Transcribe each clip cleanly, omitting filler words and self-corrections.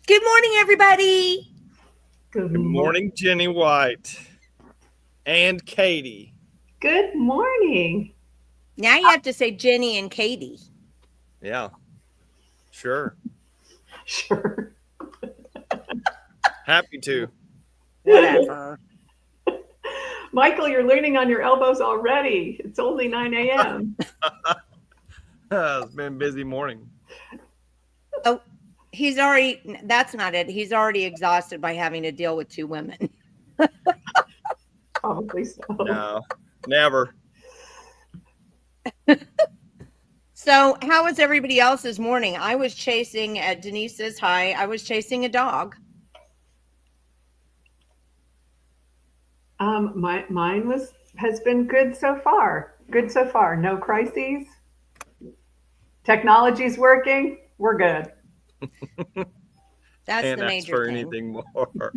Good morning, everybody. Good morning, Jenny White and Katie. Good morning. Now you have to say Jenny and Katie. Yeah, sure. Sure. Happy to. Whatever. Michael, you're leaning on your elbows already. It's only 9 a.m. It's been a busy morning. Oh, that's not it. He's already exhausted by having to deal with two women. Probably so. No, never. So how was everybody else's morning? I was chasing, Denise says hi, I was chasing a dog. Mine has been good so far. Good so far. No crises. Technology's working. We're good. That's Can't the ask major for thing. anything more.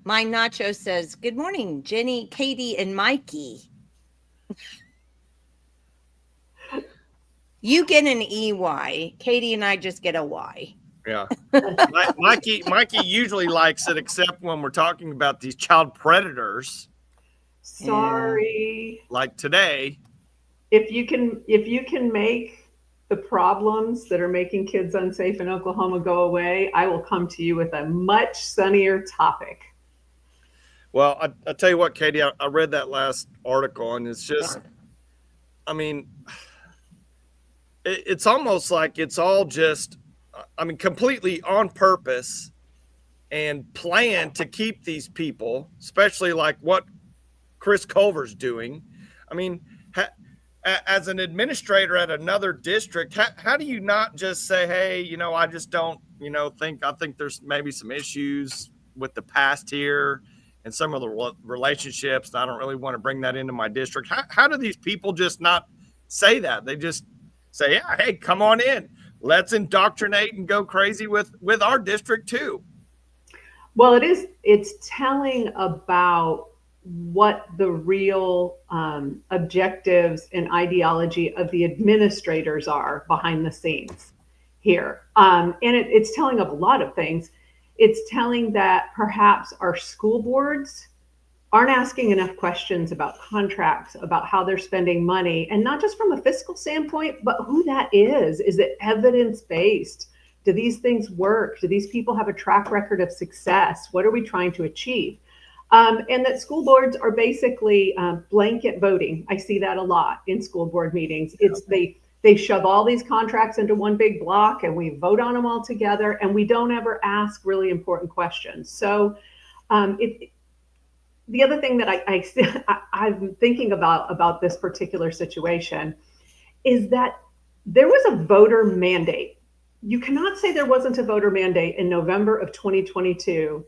My Nacho says, good morning, Jenny, Katie, and Mikey. You get an EY. Katie and I just get a Y. Yeah. Mikey usually likes it, except when we're talking about these child predators. Sorry. Like today. If you can make the problems that are making kids unsafe in Oklahoma go away, I will come to you with a much sunnier topic. Well, I tell you what, Katie, I read that last article, and it's just, I mean, it's almost like it's all just, completely on purpose and planned to keep these people, especially like what Chris Culver's doing. I mean, as an administrator at another district, how do you not just say, hey, I just don't, I think there's maybe some issues with the past here and some of the relationships. I don't really want to bring that into my district. How do these people just not say that? They just say, yeah, hey, come on in. Let's indoctrinate and go crazy with our district too. Well, it's telling about what the real objectives and ideology of the administrators are behind the scenes here. And it's telling of a lot of things. It's telling that perhaps our school boards aren't asking enough questions about contracts, about how they're spending money, and not just from a fiscal standpoint, but who that is. Is it evidence-based? Do these things work? Do these people have a track record of success? What are we trying to achieve? And that school boards are basically blanket voting. I see that a lot in school board meetings. It's they shove all these contracts into one big block and we vote on them all together, and we don't ever ask really important questions. So the other thing that I'm thinking about this particular situation is that there was a voter mandate. You cannot say there wasn't a voter mandate in November of 2022,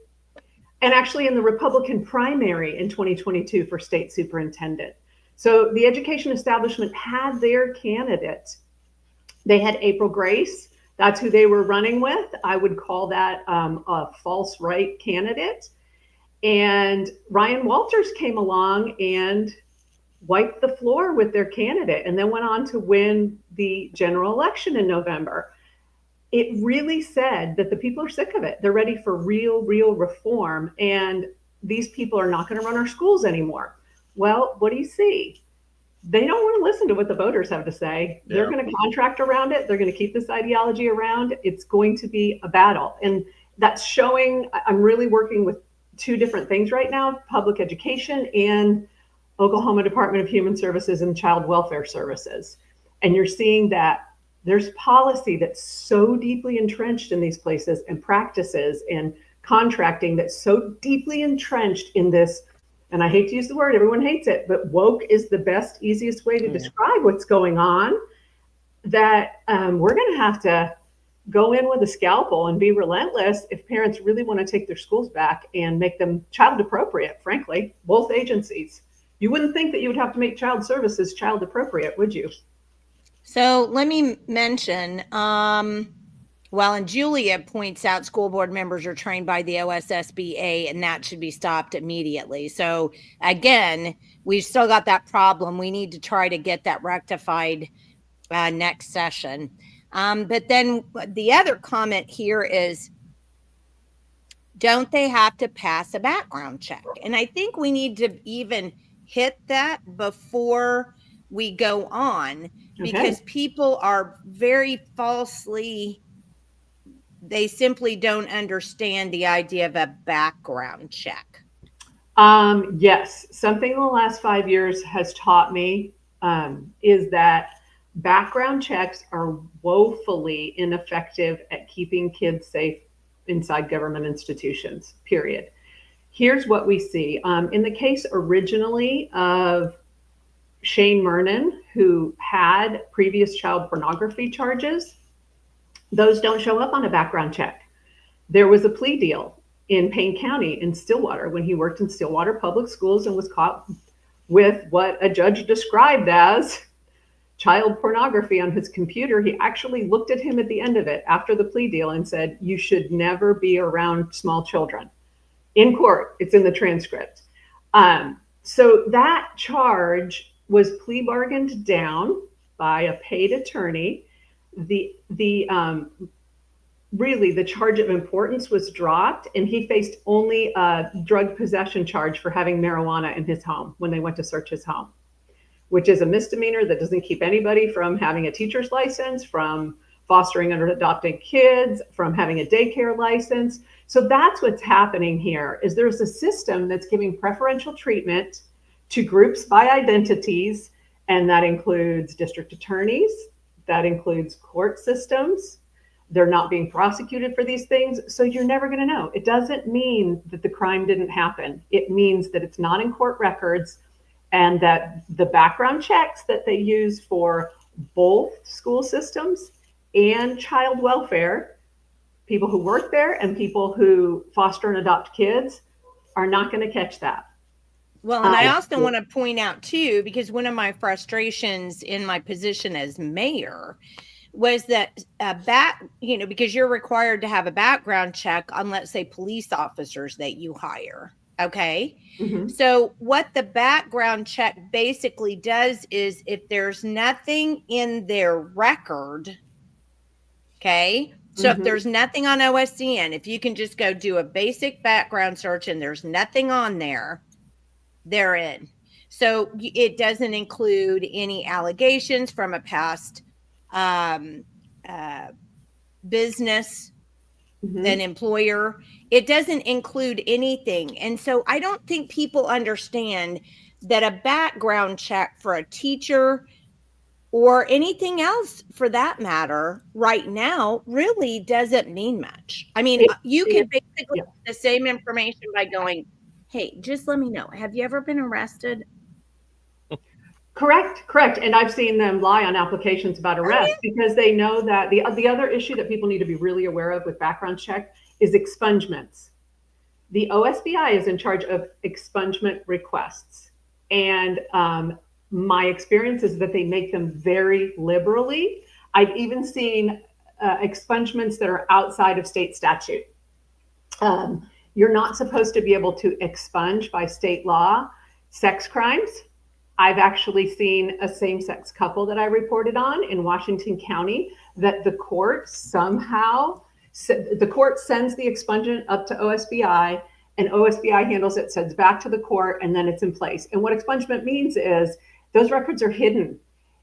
and actually in the Republican primary in 2022 for state superintendent. So the education establishment had their candidate. They had April Grace. That's who they were running with. I would call that a false right candidate. And Ryan Walters came along and wiped the floor with their candidate and then went on to win the general election in November. It really said that the people are sick of it. They're ready for real reform. And these people are not going to run our schools anymore. Well, what do you see? They don't want to listen to what the voters have to say. Yeah. They're going to contract around it. They're going to keep this ideology around. It's going to be a battle. And that's showing, I'm really working with two different things right now, public education and Oklahoma Department of Human Services and Child Welfare Services. And you're seeing that there's policy that's so deeply entrenched in these places, and practices and contracting that's so deeply entrenched in this. And I hate to use the word, everyone hates it, but woke is the best, easiest way to describe what's going on, that we're going to have to go in with a scalpel and be relentless if parents really want to take their schools back and make them child appropriate, frankly, both agencies. You wouldn't think that you would have to make child services child appropriate, would you? So let me mention, well, and Julia points out school board members are trained by the OSSBA, and that should be stopped immediately. So again, we've still got that problem. We need to try to get that rectified next session. But then the other comment here is, don't they have to pass a background check? And I think we need to even hit that before we go on, because people are very falsely, they simply don't understand the idea of a background check. Yes, something in the last 5 years has taught me is that background checks are woefully ineffective at keeping kids safe inside government institutions, period. Here's what we see. In the case originally of Shane Mernon, who had previous child pornography charges, those don't show up on a background check. There was a plea deal in Payne County in Stillwater when he worked in Stillwater Public Schools and was caught with what a judge described as child pornography on his computer. He actually looked at him at the end of it after the plea deal and said, "You should never be around small children." In court, it's in the transcript. So that charge was plea bargained down by a paid attorney. Really, the charge of importance was dropped, and he faced only a drug possession charge for having marijuana in his home when they went to search his home, which is a misdemeanor that doesn't keep anybody from having a teacher's license, from fostering and adopting kids, from having a daycare license. So that's what's happening here, is there's a system that's giving preferential treatment to groups by identities, and that includes district attorneys, that includes court systems. They're not being prosecuted for these things, so you're never going to know. It doesn't mean that the crime didn't happen. It means that it's not in court records, and that the background checks that they use for both school systems and child welfare, people who work there and people who foster and adopt kids, are not going to catch that. Well, and I also want to point out too, because one of my frustrations in my position as mayor was that because you're required to have a background check on, let's say, police officers that you hire. Okay. Mm-hmm. So what the background check basically does is, if there's nothing in their record, okay, so if there's nothing on OSCN, if you can just go do a basic background search and there's nothing on there, they're in. So it doesn't include any allegations from a past business, an employer. It doesn't include anything. And so I don't think people understand that a background check for a teacher or anything else for that matter right now really doesn't mean much. I mean, you can basically get the same information by going, "Hey, just let me know. Have you ever been arrested?" Correct. And I've seen them lie on applications about arrest because they know that the other issue that people need to be really aware of with background check is expungements. The OSBI is in charge of expungement requests. And my experience is that they make them very liberally. I've even seen expungements that are outside of state statute. You're not supposed to be able to expunge by state law sex crimes. I've actually seen a same-sex couple that I reported on in Washington County that the court somehow, the court sends the expungement up to OSBI, and OSBI handles it, sends back to the court, and then it's in place. And what expungement means is those records are hidden.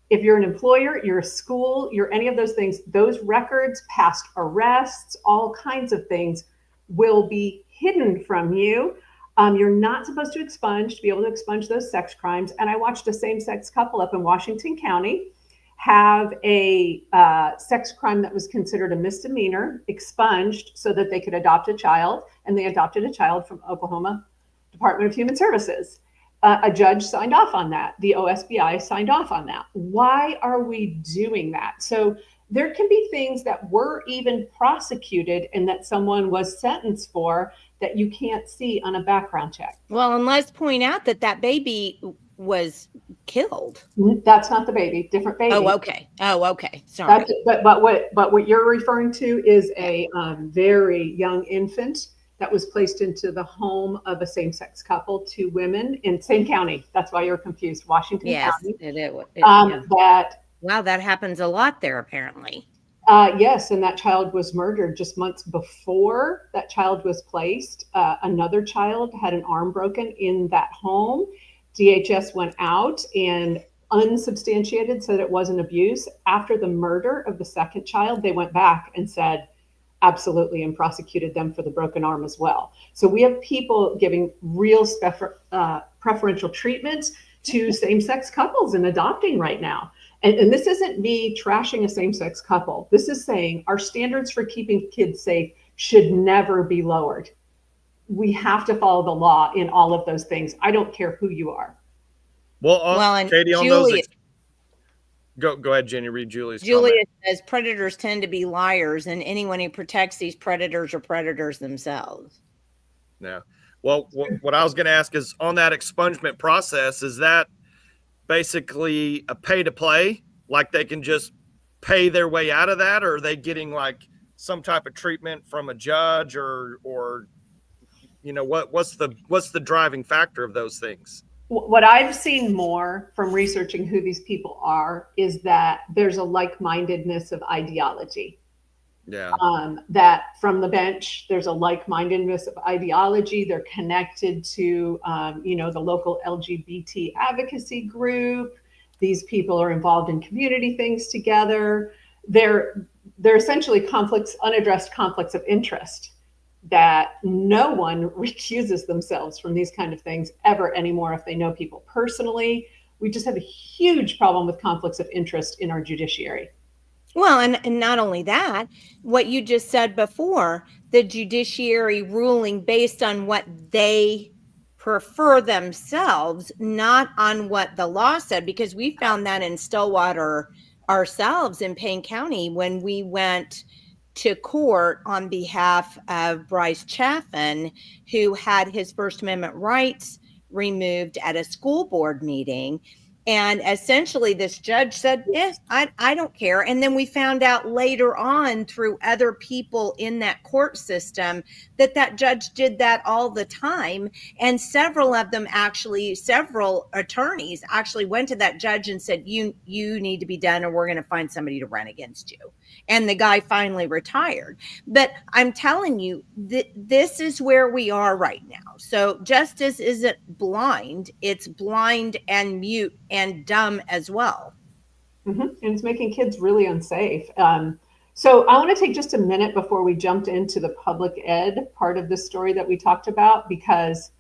If you're an employer, you're a school, you're any of those things, those records, past arrests, all kinds of things will be hidden from you. You're not supposed to be able to expunge those sex crimes. And I watched a same-sex couple up in Washington County have a sex crime that was considered a misdemeanor expunged so that they could adopt a child. And they adopted a child from Oklahoma Department of Human Services. A judge signed off on that. The OSBI signed off on that. Why are we doing that? So there can be things that were even prosecuted and that someone was sentenced for that you can't see on a background check. Well, and let's point out that that baby was killed. That's not the baby, different baby. Oh, okay. Sorry. But what you're referring to is a very young infant that was placed into the home of a same-sex couple, 2 women in same county. That's why you're confused. Washington County. Wow, that happens a lot there, apparently. Yes, and that child was murdered just months before that child was placed. Another child had an arm broken in that home. DHS went out and unsubstantiated, said it wasn't abuse. After the murder of the second child, they went back and said, absolutely, and prosecuted them for the broken arm as well. So we have people giving real preferential treatment to same-sex couples and adopting right now. And this isn't me trashing a same-sex couple. This is saying our standards for keeping kids safe should never be lowered. We have to follow the law in all of those things. I don't care who you are. Well, and Katie, on Julia, those. Go ahead, Jenny. Read Julia's Julia comment. says predators tend to be liars, and anyone who protects these predators are predators themselves. Yeah. Well, what I was going to ask is, on that expungement process, is that basically a pay to play? Like they can just pay their way out of that, or are they getting like some type of treatment from a judge, or what's the driving factor of those things? What I've seen more from researching who these people are is that there's a like-mindedness of ideology. Yeah. That from the bench, there's a like-mindedness of ideology. They're connected to, the local LGBT advocacy group. These people are involved in community things together. They're essentially unaddressed conflicts of interest that no one recuses themselves from these kind of things ever anymore if they know people personally. We just have a huge problem with conflicts of interest in our judiciary. Well, and not only that, what you just said before, the judiciary ruling based on what they prefer themselves, not on what the law said, because we found that in Stillwater ourselves in Payne County when we went to court on behalf of Bryce Chaffin, who had his First Amendment rights removed at a school board meeting. And essentially this judge said, I don't care. And then we found out later on through other people in that court system that judge did that all the time. And several attorneys actually went to that judge and said, you need to be done, or we're going to find somebody to run against you. And the guy finally retired. But I'm telling you, this is where we are right now. So justice isn't blind. It's blind and mute and dumb as well. Mm-hmm. And it's making kids really unsafe. So I want to take just a minute before we jumped into the public ed part of this story that we talked about, because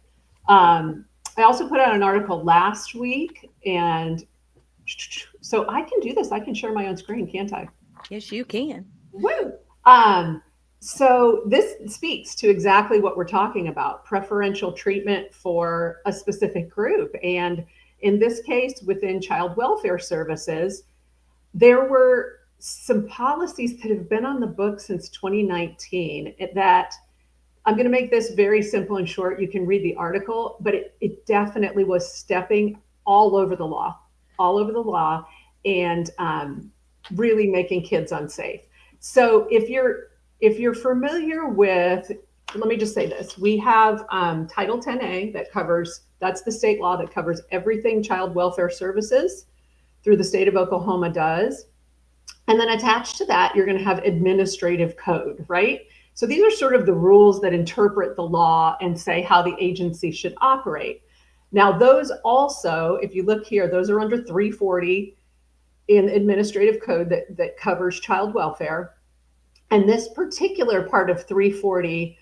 I also put out an article last week. And so I can do this. I can share my own screen, can't I? Yes, you can. Woo! So this speaks to exactly what we're talking about, preferential treatment for a specific group. And in this case, within child welfare services, there were some policies that have been on the books since 2019 that I'm going to make this very simple and short. You can read the article, but it definitely was stepping all over the law, and really making kids unsafe. So if you're familiar with, let me just say this, we have Title 10A that's the state law that covers everything child welfare services through the state of Oklahoma does. And then attached to that, you're going to have administrative code, right? So these are sort of the rules that interpret the law and say how the agency should operate. Now, those also, if you look here, those are under 340 in administrative code that covers child welfare. And this particular part of 340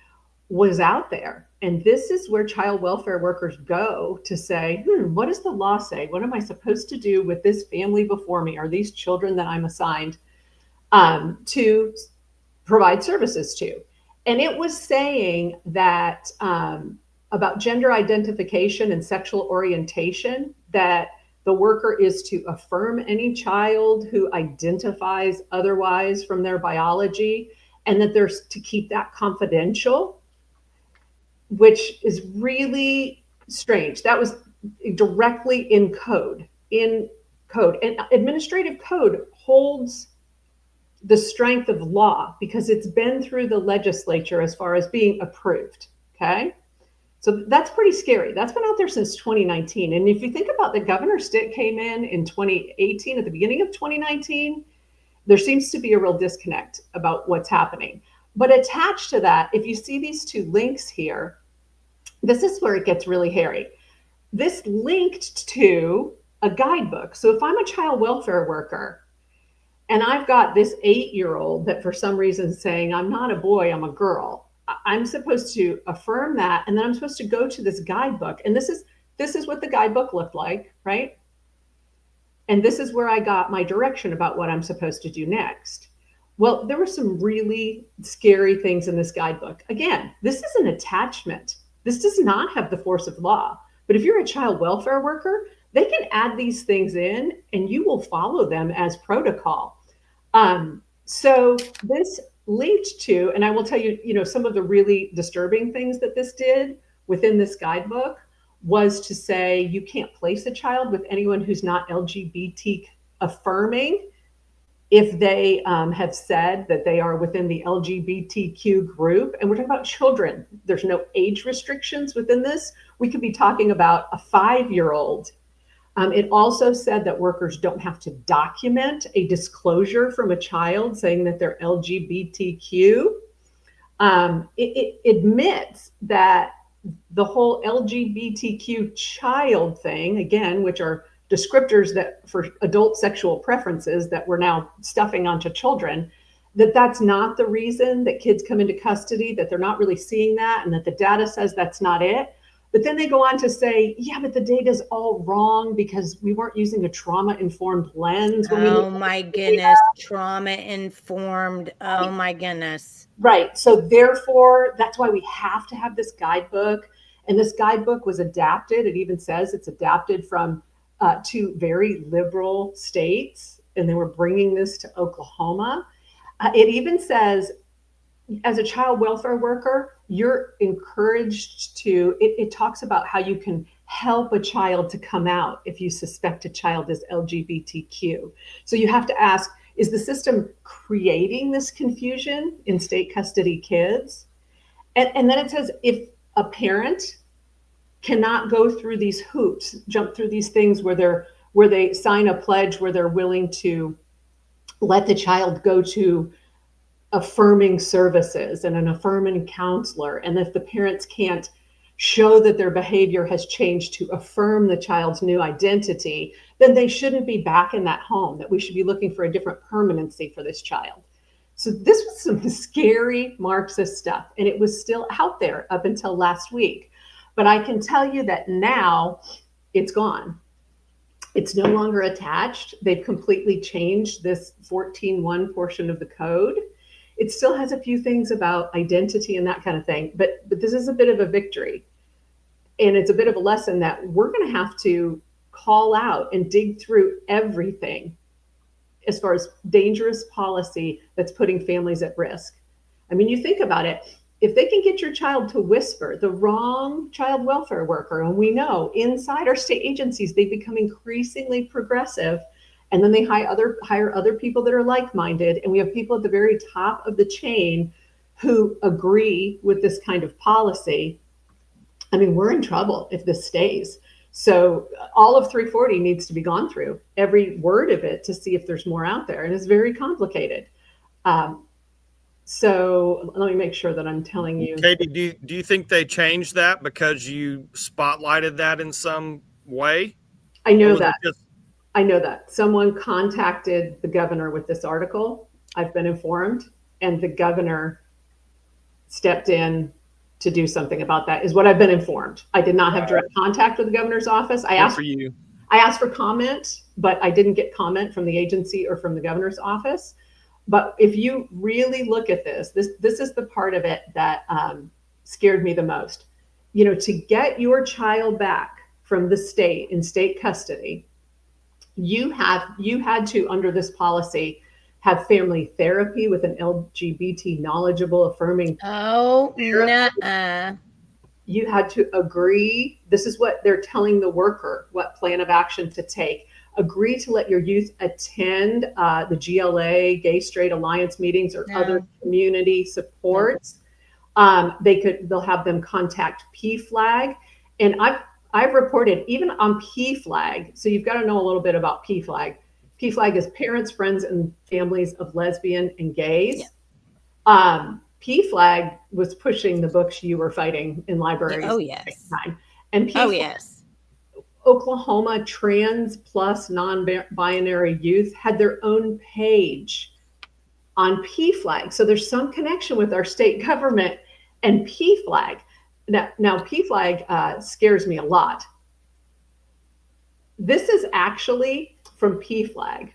was out there. And this is where child welfare workers go to say, what does the law say? What am I supposed to do with this family before me? Are these children that I'm assigned to provide services to? And it was saying that about gender identification and sexual orientation, that the worker is to affirm any child who identifies otherwise from their biology, and that there's to keep that confidential, which is really strange. That was directly in code. And administrative code holds the strength of law because it's been through the legislature as far as being approved. Okay. So that's pretty scary. That's been out there since 2019. And if you think about the Governor Stitt came in 2018, at the beginning of 2019, there seems to be a real disconnect about what's happening. But attached to that, if you see these two links here, this is where it gets really hairy. This linked to a guidebook. So if I'm a child welfare worker and I've got this 8-year-old that for some reason is saying, I'm not a boy, I'm a girl, I'm supposed to affirm that. And then I'm supposed to go to this guidebook. And this is what the guidebook looked like, right? And this is where I got my direction about what I'm supposed to do next. Well, there were some really scary things in this guidebook. Again, this is an attachment. This does not have the force of law. But if you're a child welfare worker, they can add these things in and you will follow them as protocol. So this linked to, and I will tell you, some of the really disturbing things that this did within this guidebook was to say you can't place a child with anyone who's not LGBT affirming if they have said that they are within the LGBTQ group. And we're talking about children. There's no age restrictions within this. We could be talking about a 5-year-old. It also said that workers don't have to document a disclosure from a child saying that they're LGBTQ. It admits that the whole LGBTQ child thing, again, which are descriptors that for adult sexual preferences that we're now stuffing onto children, that's not the reason that kids come into custody, that they're not really seeing that, and that the data says that's not it. But then they go on to say, yeah, but the data's all wrong because we weren't using a trauma-informed lens. Oh my goodness, trauma-informed. Oh my goodness. Right. So therefore, that's why we have to have this guidebook. And this guidebook was adapted. It even says it's adapted from 2 very liberal states, and they were bringing this to Oklahoma. It even says, as a child welfare worker, you're encouraged to, it talks about how you can help a child to come out if you suspect a child is LGBTQ. So you have to ask, is the system creating this confusion in state custody kids? And then it says, if a parent cannot go through these hoops, jump through these things where they sign a pledge where they're willing to let the child go to affirming services and an affirming counselor, and if the parents can't show that their behavior has changed to affirm the child's new identity, then they shouldn't be back in that home, that we should be looking for a different permanency for this child. So this was some scary Marxist stuff, and it was still out there up until last week. But I can tell you that now it's gone. It's no longer attached. They've completely changed this 14.1 portion of the code. It still has a few things about identity and that kind of thing, but this is a bit of a victory. And it's a bit of a lesson that we're going to have to call out and dig through everything as far as dangerous policy that's putting families at risk. I mean, you think about it, if they can get your child to whisper the wrong child welfare worker, and we know inside our state agencies, they become increasingly progressive, and then they hire other people that are like-minded, and we have people at the very top of the chain who agree with this kind of policy. I mean, we're in trouble if this stays. So all of 340 needs to be gone through, every word of it, to see if there's more out there, and it's very complicated. So let me make sure that I'm telling you. Katie, do you think they changed that because you spotlighted that in some way? I know that. I know that. Someone contacted the governor with this article. I've been informed, and the governor stepped in to do something about that, is what I've been informed. I did not have direct contact with the governor's office. Good for you. I asked for comment, but I didn't get comment from the agency or from the governor's office. But if you really look at this is the part of it that scared me the most. You know, to get your child back from the state in state custody, you had to, under this policy, have family therapy with an LGBT knowledgeable affirming. Oh, nuh-uh. You had to agree. This is what they're telling the worker, what plan of action to take. Agree to let your youth attend the GLA, Gay Straight Alliance meetings, or other community supports. They'll have them contact PFLAG. And I've reported even on PFLAG. So you've got to know a little bit about PFLAG. PFLAG is Parents, Friends, and Families of Lesbian and Gays. Yeah. PFLAG was pushing the books you were fighting in libraries. Oh, yes. At the time. And PFLAG, oh, yes. Oklahoma trans plus non-binary youth had their own page on PFLAG. So there's some connection with our state government and PFLAG. Now PFLAG scares me a lot. This is actually from PFLAG.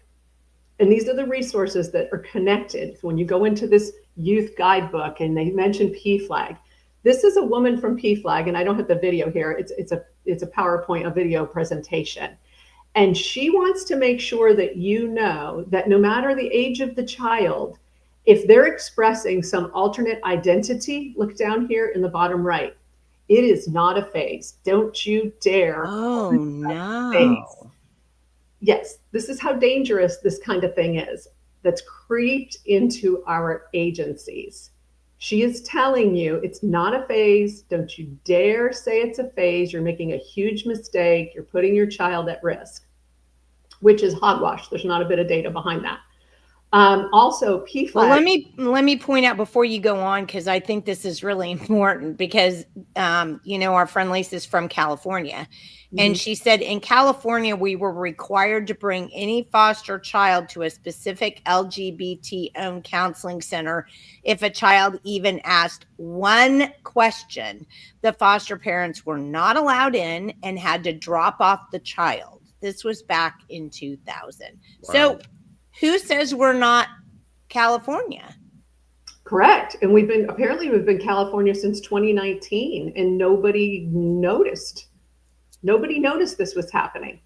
And these are the resources that are connected. So when you go into this youth guidebook and they mention PFLAG, this is a woman from PFLAG, and I don't have the video here. It's a PowerPoint, a video presentation. And she wants to make sure that you know that no matter the age of the child, if they're expressing some alternate identity, look down here in the bottom right. It is not a phase. Don't you dare. Oh, no. Yes, this is how dangerous this kind of thing is that's creeped into our agencies. She is telling you it's not a phase. Don't you dare say it's a phase. You're making a huge mistake. You're putting your child at risk, which is hogwash. There's not a bit of data behind that. Also, PFLAG. Well, let me point out before you go on, because I think this is really important, because our friend Lisa's from California, and she said in California we were required to bring any foster child to a specific LGBT-owned counseling center if a child even asked one question. The foster parents were not allowed in and had to drop off the child. This was back in 2000. Wow. So who says we're not California? Correct. And we've been California since 2019, and nobody noticed. Nobody noticed this was happening.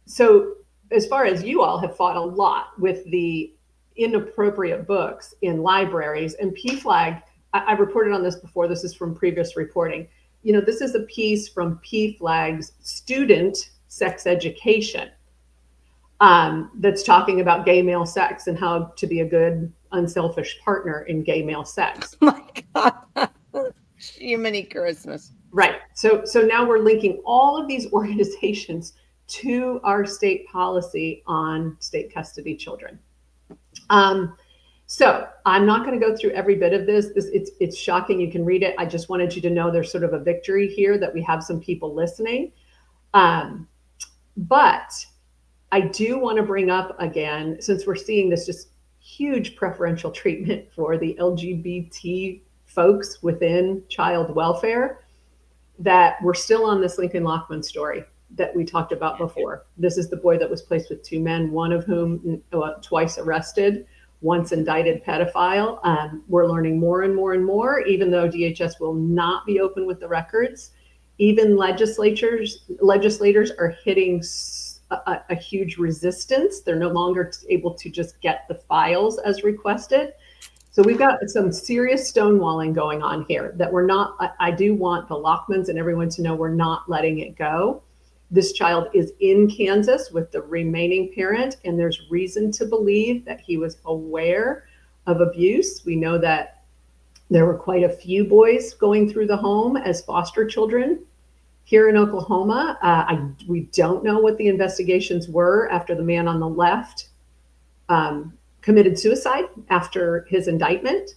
So as far as you all have fought a lot with the inappropriate books in libraries, and PFLAG, I reported on this before. This is from previous reporting. This is a piece from PFLAG's student sex education. That's talking about gay male sex and how to be a good, unselfish partner in gay male sex. Oh my God. Jiminy Christmas. Right. So now we're linking all of these organizations to our state policy on state custody children. So I'm not going to go through every bit of this. It's shocking. You can read it. I just wanted you to know there's sort of a victory here that we have some people listening. But I do want to bring up again, since we're seeing this just huge preferential treatment for the LGBT folks within child welfare, that we're still on this Lincoln Lockman story that we talked about before. This is the boy that was placed with two men, one of whom twice arrested, once indicted pedophile. We're learning more and more and more, even though DHS will not be open with the records. Even legislators are hitting a huge resistance. They're no longer able to just get the files as requested. So we've got some serious stonewalling going on here that we're not, I do want the Lockmans and everyone to know we're not letting it go. This child is in Kansas with the remaining parent, and there's reason to believe that he was aware of abuse. We know that there were quite a few boys going through the home as foster children here in Oklahoma. We don't know what the investigations were after the man on the left committed suicide after his indictment,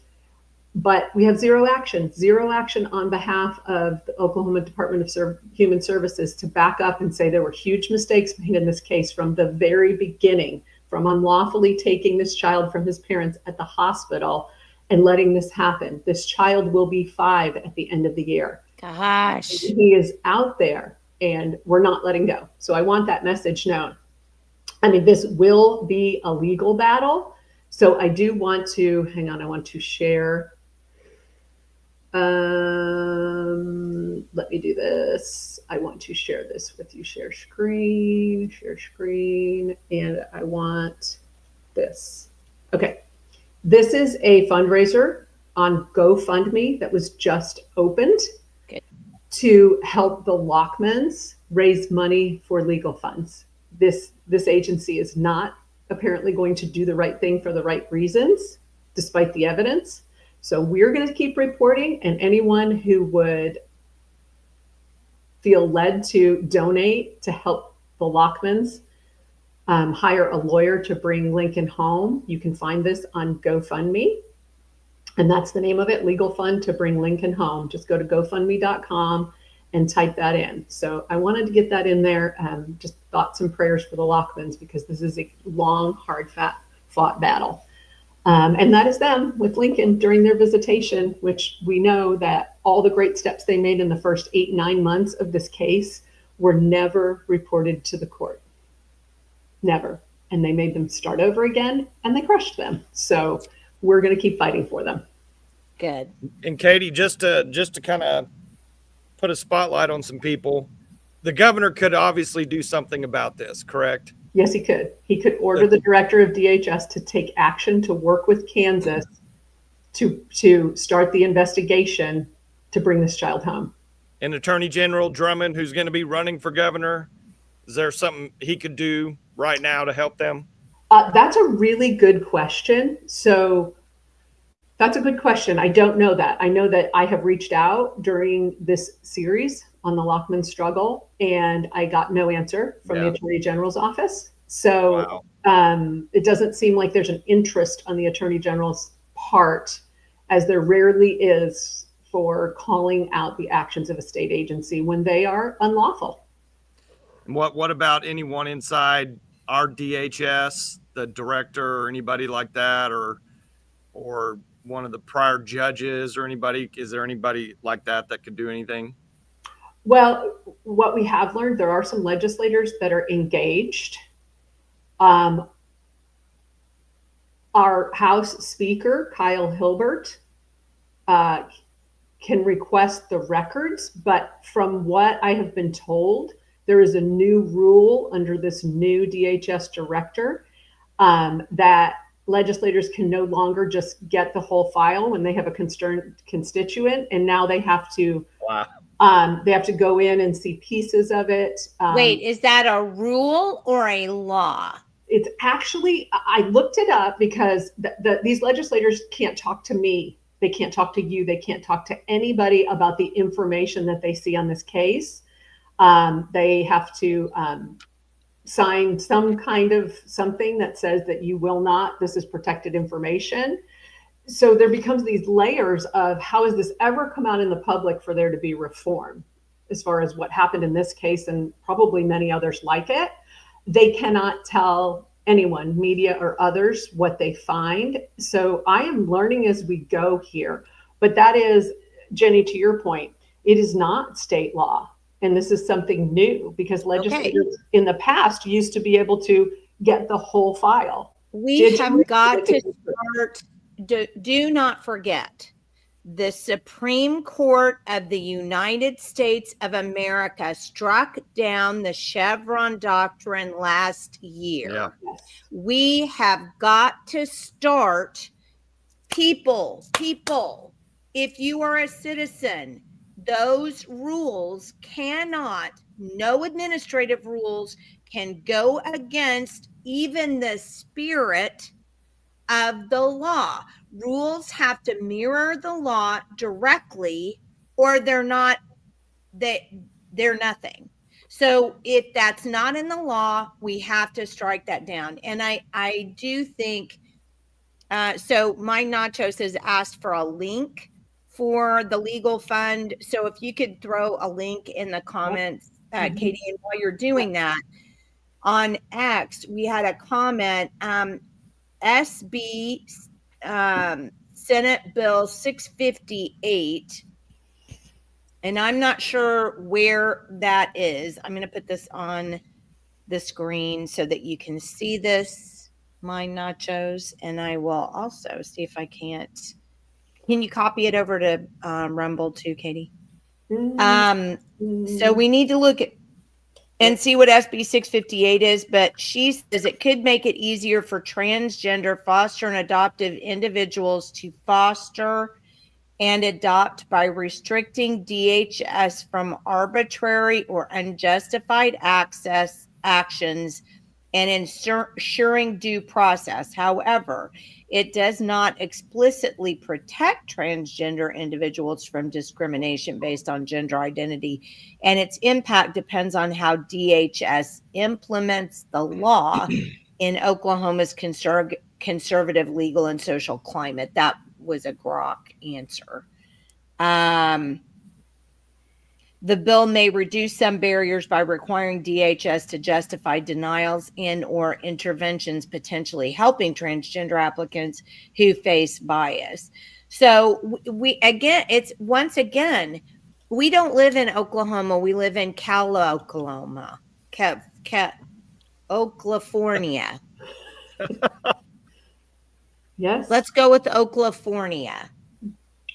but we have zero action on behalf of the Oklahoma Department of Human Services to back up and say there were huge mistakes made in this case from the very beginning, from unlawfully taking this child from his parents at the hospital and letting this happen. This child will be 5 at the end of the year. Gosh. He is out there and we're not letting go. So I want that message known. I mean, this will be a legal battle. So I do want to, hang on, I want to share. Let me do this. I want to share this with you. Share screen, and I want this. Okay. This is a fundraiser on GoFundMe that was just opened to help the Lockmans raise money for legal funds. This agency is not apparently going to do the right thing for the right reasons, despite the evidence. So we're going to keep reporting, and anyone who would feel led to donate to help the Lockmans hire a lawyer to bring Lincoln home, you can find this on GoFundMe. And that's the name of it, Legal Fund to Bring Lincoln Home. Just go to GoFundMe.com and type that in. So I wanted to get that in there. Just thoughts and prayers for the Lockmans, because this is a long, hard fought battle. And that is them with Lincoln during their visitation, which we know that all the great steps they made in the first 8-9 months of this case were never reported to the court. Never. And they made them start over again, and they crushed them. So we're going to keep fighting for them. Good. And Katie, just to kind of put a spotlight on some people, the governor could obviously do something about this, correct? Yes, he could. He could order the director of DHS to take action to work with Kansas to start the investigation to bring this child home. And Attorney General Drummond, who's going to be running for governor, is there something he could do right now to help them? That's a really good question. So that's a good question. I don't know that. I know that I have reached out during this series on the Lockman struggle, and I got no answer from the Attorney General's office. So it doesn't seem like there's an interest on the Attorney General's part, as there rarely is, for calling out the actions of a state agency when they are unlawful. What about anyone inside our DHS, the director or anybody like that, or one of the prior judges or anybody? Is there anybody like that could do anything? Well, what we have learned, there are some legislators that are engaged. Our House Speaker, Kyle Hilbert, can request the records, but from what I have been told, there is a new rule under this new DHS director that legislators can no longer just get the whole file when they have a concerned constituent, and now they have to go in and see pieces of it. Wait, is that a rule or a law? It's actually, I looked it up because these legislators can't talk to me. They can't talk to you. They can't talk to anybody about the information that they see on this case. They have to sign some kind of something that says that you will not, this is protected information. So there becomes these layers of how has this ever come out in the public for there to be reform as far as what happened in this case and probably many others like it. They cannot tell anyone, media or others, what they find. So I am learning as we go here. But that is, Jenny, to your point, it is not state law. And this is something new because legislators in the past used to be able to get the whole file. We have got to start, do not forget, the Supreme Court of the United States of America struck down the Chevron doctrine last year. Yeah. We have got to start, people, if you are a citizen, those rules cannot, no administrative rules can go against even the spirit of the law. Rules have to mirror the law directly, or they're nothing. So if that's not in the law, we have to strike that down. And I do think, so my Nachos has asked for a link for the legal fund. So if you could throw a link in the comments, Katie, and while you're doing that, on X, we had a comment, SB Senate Bill 658. And I'm not sure where that is. I'm going to put this on the screen so that you can see this, my nachos. And I will also see if I can't. Can you copy it over to Rumble too, Katie? So we need to look at and see what SB 658 is, but she says it could make it easier for transgender foster and adoptive individuals to foster and adopt by restricting DHS from arbitrary or unjustified actions and ensuring due process. However, it does not explicitly protect transgender individuals from discrimination based on gender identity, and its impact depends on how DHS implements the law in Oklahoma's conservative legal and social climate. That was a grok answer. The bill may reduce some barriers by requiring DHS to justify denials and or interventions, potentially helping transgender applicants who face bias. So we again, it's once again, we don't live in Oklahoma. We live in Oklahoma, Oklafornia. Yes. Let's go with Oklafornia.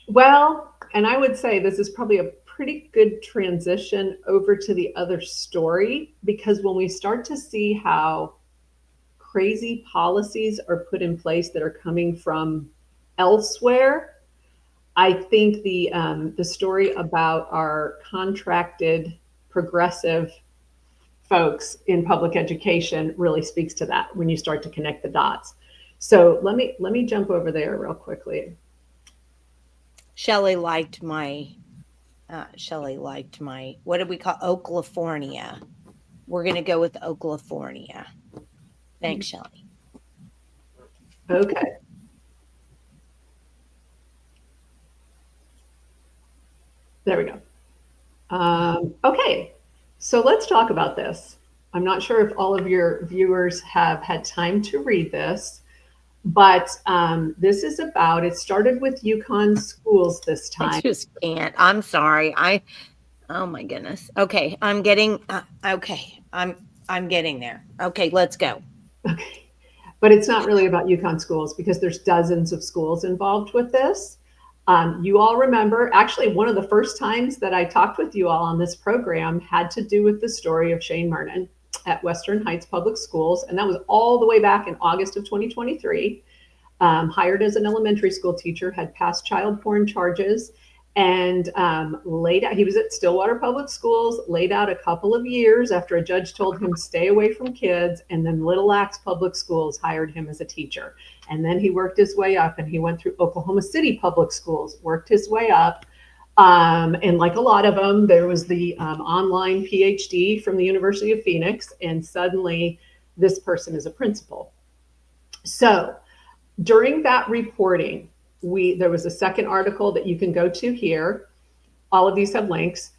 Well, and I would say this is probably a pretty good transition over to the other story, because when we start to see how crazy policies are put in place that are coming from elsewhere, I think the story about our contracted progressive folks in public education really speaks to that when you start to connect the dots. So let me jump over there real quickly. Shelley liked my, what did we call Oklafornia? We're going to go with Oklafornia. Thanks, Shelley. Okay. There we go. Okay, so let's talk about this. I'm not sure if all of your viewers have had time to read this, but this is about, it started with Yukon schools this time. I just can't. I'm sorry. Oh my goodness. Okay, I'm getting, I'm getting there. Okay, let's go. Okay, but it's not really about Yukon schools because there's dozens of schools involved with this. You all remember, actually, one of the first times that I talked with you all on this program had to do with the story of Shane Mernon at Western Heights Public Schools. And that was all the way back in August of 2023. Hired as an elementary school teacher, had passed child porn charges, and laid out, he was at Stillwater Public Schools, laid out a couple of years after a judge told him stay away from kids, and then Little Axe Public Schools hired him as a teacher. And then he worked his way up, and he went through Oklahoma City Public Schools, worked his way up. And like a lot of them, there was the online PhD from the University of Phoenix, and suddenly this person is a principal. So during that reporting, there was a second article that you can go to here. All of these have links.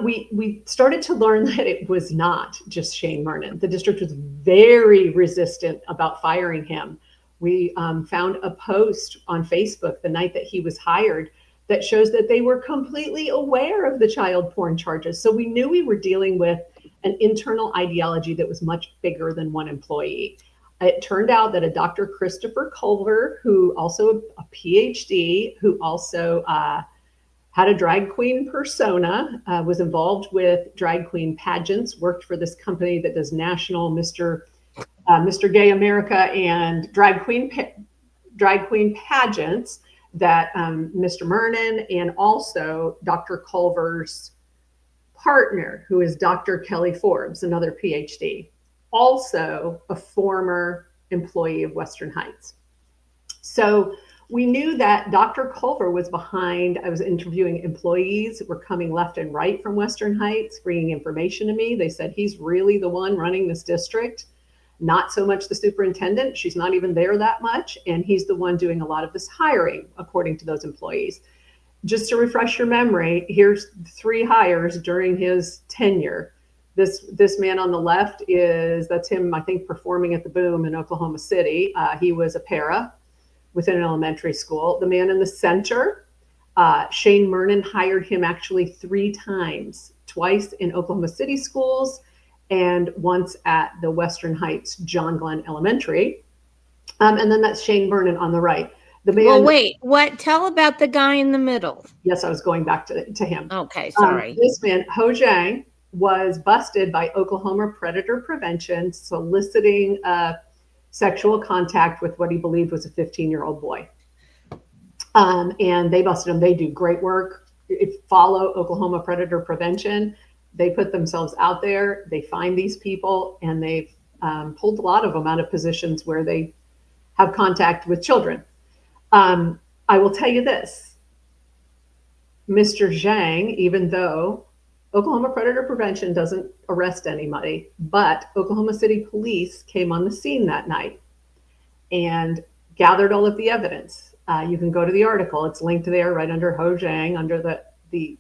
We started to learn that it was not just Shane Mernon. The district was very resistant about firing him. We found a post on Facebook the night that he was hired that shows that they were completely aware of the child porn charges. So we knew we were dealing with an internal ideology that was much bigger than one employee. It turned out that a Dr. Christopher Culver, who also a PhD, who also had a drag queen persona, was involved with drag queen pageants, worked for this company that does national Mr. Gay America and drag queen pageants, that Mr. Mernon and also Dr. Culver's partner, who is Dr. Kelly Forbes, another PhD, also a former employee of Western Heights. So we knew that Dr. Culver was behind. I was interviewing employees that were coming left and right from Western Heights, bringing information to me. They said he's really the one running this district, not so much the superintendent. She's not even there that much. And he's the one doing a lot of this hiring, according to those employees. Just to refresh your memory, here's 3 hires during his tenure. This man on the left that's him, I think, performing at the Boom in Oklahoma City. He was a para. within an elementary school. The man in the center, Shane Mernon, hired him actually 3 times, twice in Oklahoma City schools and once at the Western Heights John Glenn Elementary. And then that's Shane Mernon on the right. The man. Well, wait, what? Tell about the guy in the middle. Yes, I was going back to him. Okay, sorry. This man, Ho Zhang, was busted by Oklahoma Predator Prevention, soliciting sexual contact with what he believed was a 15-year-old boy. And they busted him. They do great work. Follow Oklahoma Predator Prevention. They put themselves out there. They find these people, and they've pulled a lot of them out of positions where they have contact with children. I will tell you this. Mr. Zhang, even though Oklahoma Predator Prevention doesn't arrest anybody, but Oklahoma City Police came on the scene that night and gathered all of the evidence. You can go to the article. It's linked there right under Ho Zhang, under the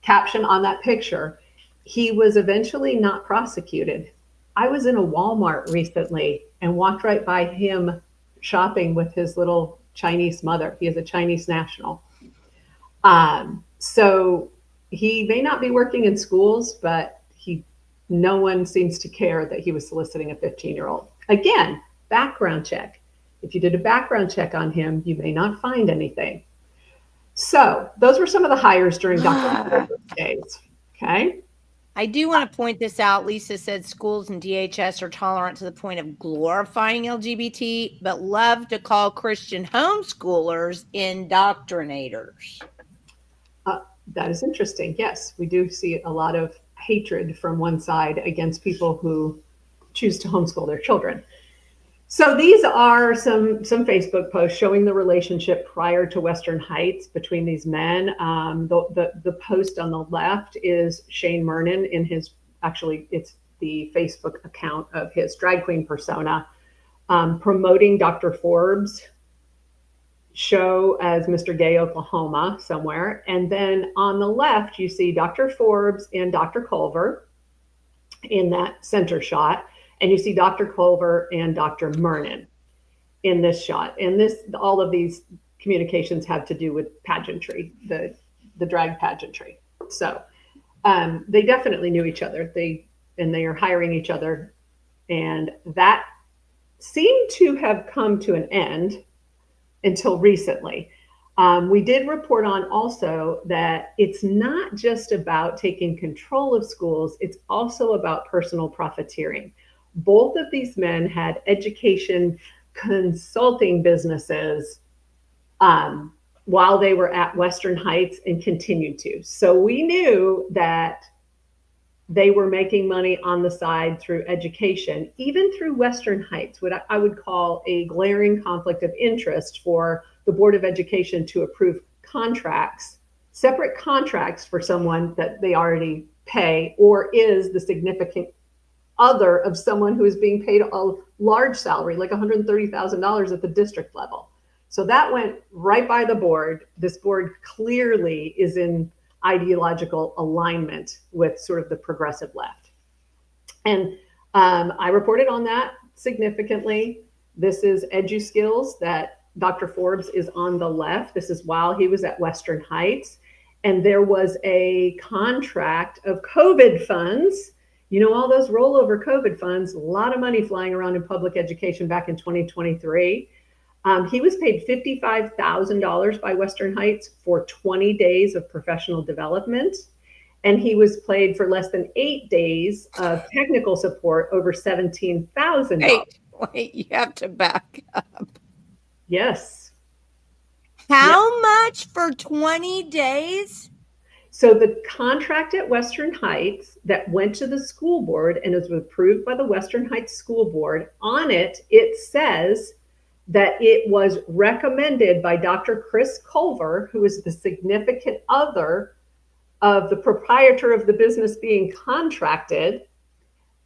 caption on that picture. He was eventually not prosecuted. I was in a Walmart recently and walked right by him shopping with his little Chinese mother. He is a Chinese national. So he may not be working in schools, but no one seems to care that he was soliciting a 15-year-old. Again, background check. If you did a background check on him, you may not find anything. So those were some of the hires during Dr. days. Okay. I do want to point this out. Lisa said schools and DHS are tolerant to the point of glorifying LGBT, but love to call Christian homeschoolers indoctrinators. That is interesting. Yes, we do see a lot of hatred from one side against people who choose to homeschool their children. So these are some Facebook posts showing the relationship prior to Western Heights between these men. The post on the left is Shane Mernon in it's the Facebook account of his drag queen persona, promoting Dr. Forbes' show as Mr. Gay Oklahoma somewhere. And then on the left, you see Dr. Forbes and Dr. Culver in that center shot. And you see Dr. Culver and Dr. Mernon in this shot. And all of these communications have to do with pageantry, the drag pageantry. So they definitely knew each other. They are hiring each other. And that seemed to have come to an end until recently. We did report on also that it's not just about taking control of schools, it's also about personal profiteering. Both of these men had education consulting businesses while they were at Western Heights and continued to. So we knew that they were making money on the side through education, even through Western Heights, what I would call a glaring conflict of interest for the Board of Education to approve contracts, separate contracts for someone that they already pay or is the significant other of someone who is being paid a large salary, like $130,000 at the district level. So that went right by the board. This board clearly is in ideological alignment with sort of the progressive left. And I reported on that significantly. This is EduSkills that Dr. Forbes is on the left. This is while he was at Western Heights. And there was a contract of COVID funds. You know, all those rollover COVID funds, a lot of money flying around in public education back in 2023. He was paid $55,000 by Western Heights for 20 days of professional development. And he was paid for less than 8 days of technical support over $17,000. Wait, you have to back up. Yes. How much for 20 days? So the contract at Western Heights that went to the school board and was approved by the Western Heights School Board, on it, it says that it was recommended by Dr. Chris Culver, who is the significant other of the proprietor of the business being contracted,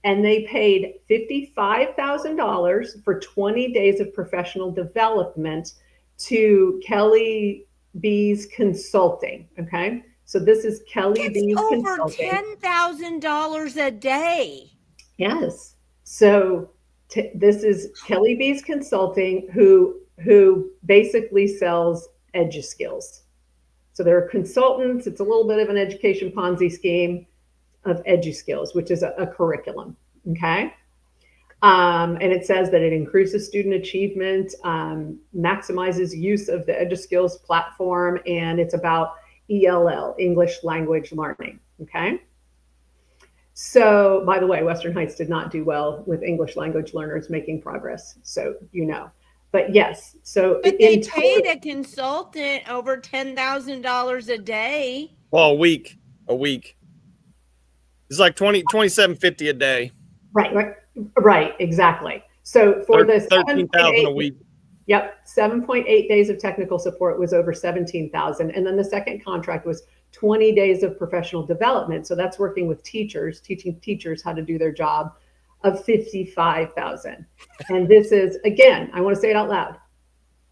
and they paid $55,000 for 20 days of professional development to Kelly B's Consulting. Okay, so this is Kelly B's Consulting. Over $10,000 a day. Yes. So this is Kelly B's Consulting, who who basically sells EduSkills. So they're consultants. It's a little bit of an education Ponzi scheme of EduSkills, which is a curriculum. Okay. And it says that it increases student achievement, maximizes use of the EduSkills platform, and it's about ELL, English language learning. Okay. So, by the way, Western Heights did not do well with English language learners making progress. So, but yes. So, But they paid a consultant over $10,000 a day. Well, a week. It's like $27.50 a day. Right, exactly. So for the 13,000 a week. Yep, 7.8 days of technical support was over 17,000, and then the second contract was 20 days of professional development. So that's working with teachers, teaching teachers how to do their job, of 55,000. And this is, again, I want to say it out loud.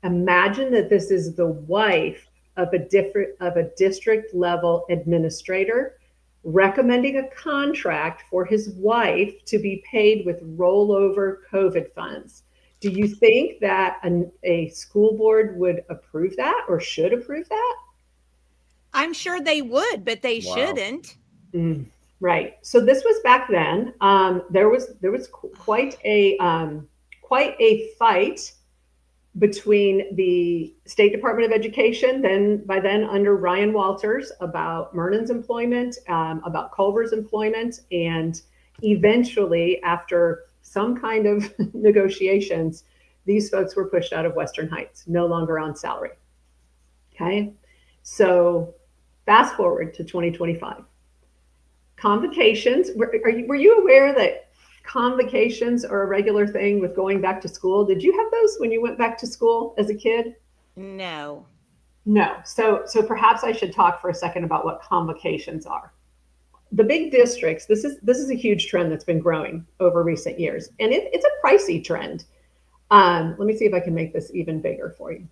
Imagine that this is the wife of a district level administrator recommending a contract for his wife to be paid with rollover COVID funds. Do you think that a school board would approve that or should approve that? I'm sure they would, but they shouldn't. Right. So this was back then. There was quite a fight between the State Department of Education, by then under Ryan Walters, about Mernon's employment, about Culver's employment, and eventually, after some kind of negotiations, these folks were pushed out of Western Heights, no longer on salary. Okay, so fast forward to 2025. Convocations. Were you aware that convocations are a regular thing with going back to school? Did you have those when you went back to school as a kid? No. So perhaps I should talk for a second about what convocations are. The big districts, this is a huge trend that's been growing over recent years, and it's a pricey trend. Let me see if I can make this even bigger for you.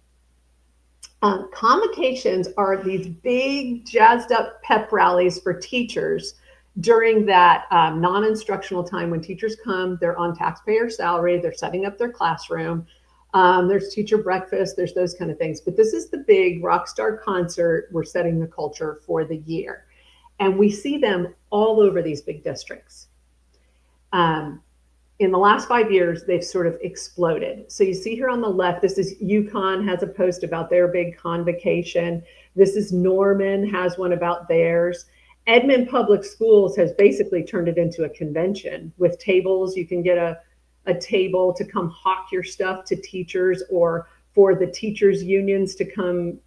Convocations are these big jazzed up pep rallies for teachers during that non-instructional time when teachers come. They're on taxpayer salary, they're setting up their classroom, there's teacher breakfast, there's those kind of things. But this is the big rock star concert. We're setting the culture for the year. And we see them all over these big districts. In the last 5 years, they've sort of exploded. So you see here on the left, this is UConn has a post about their big convocation. This is Norman has one about theirs. Edmond Public Schools has basically turned it into a convention with tables. You can get a table to come hawk your stuff to teachers, or for the teachers unions to come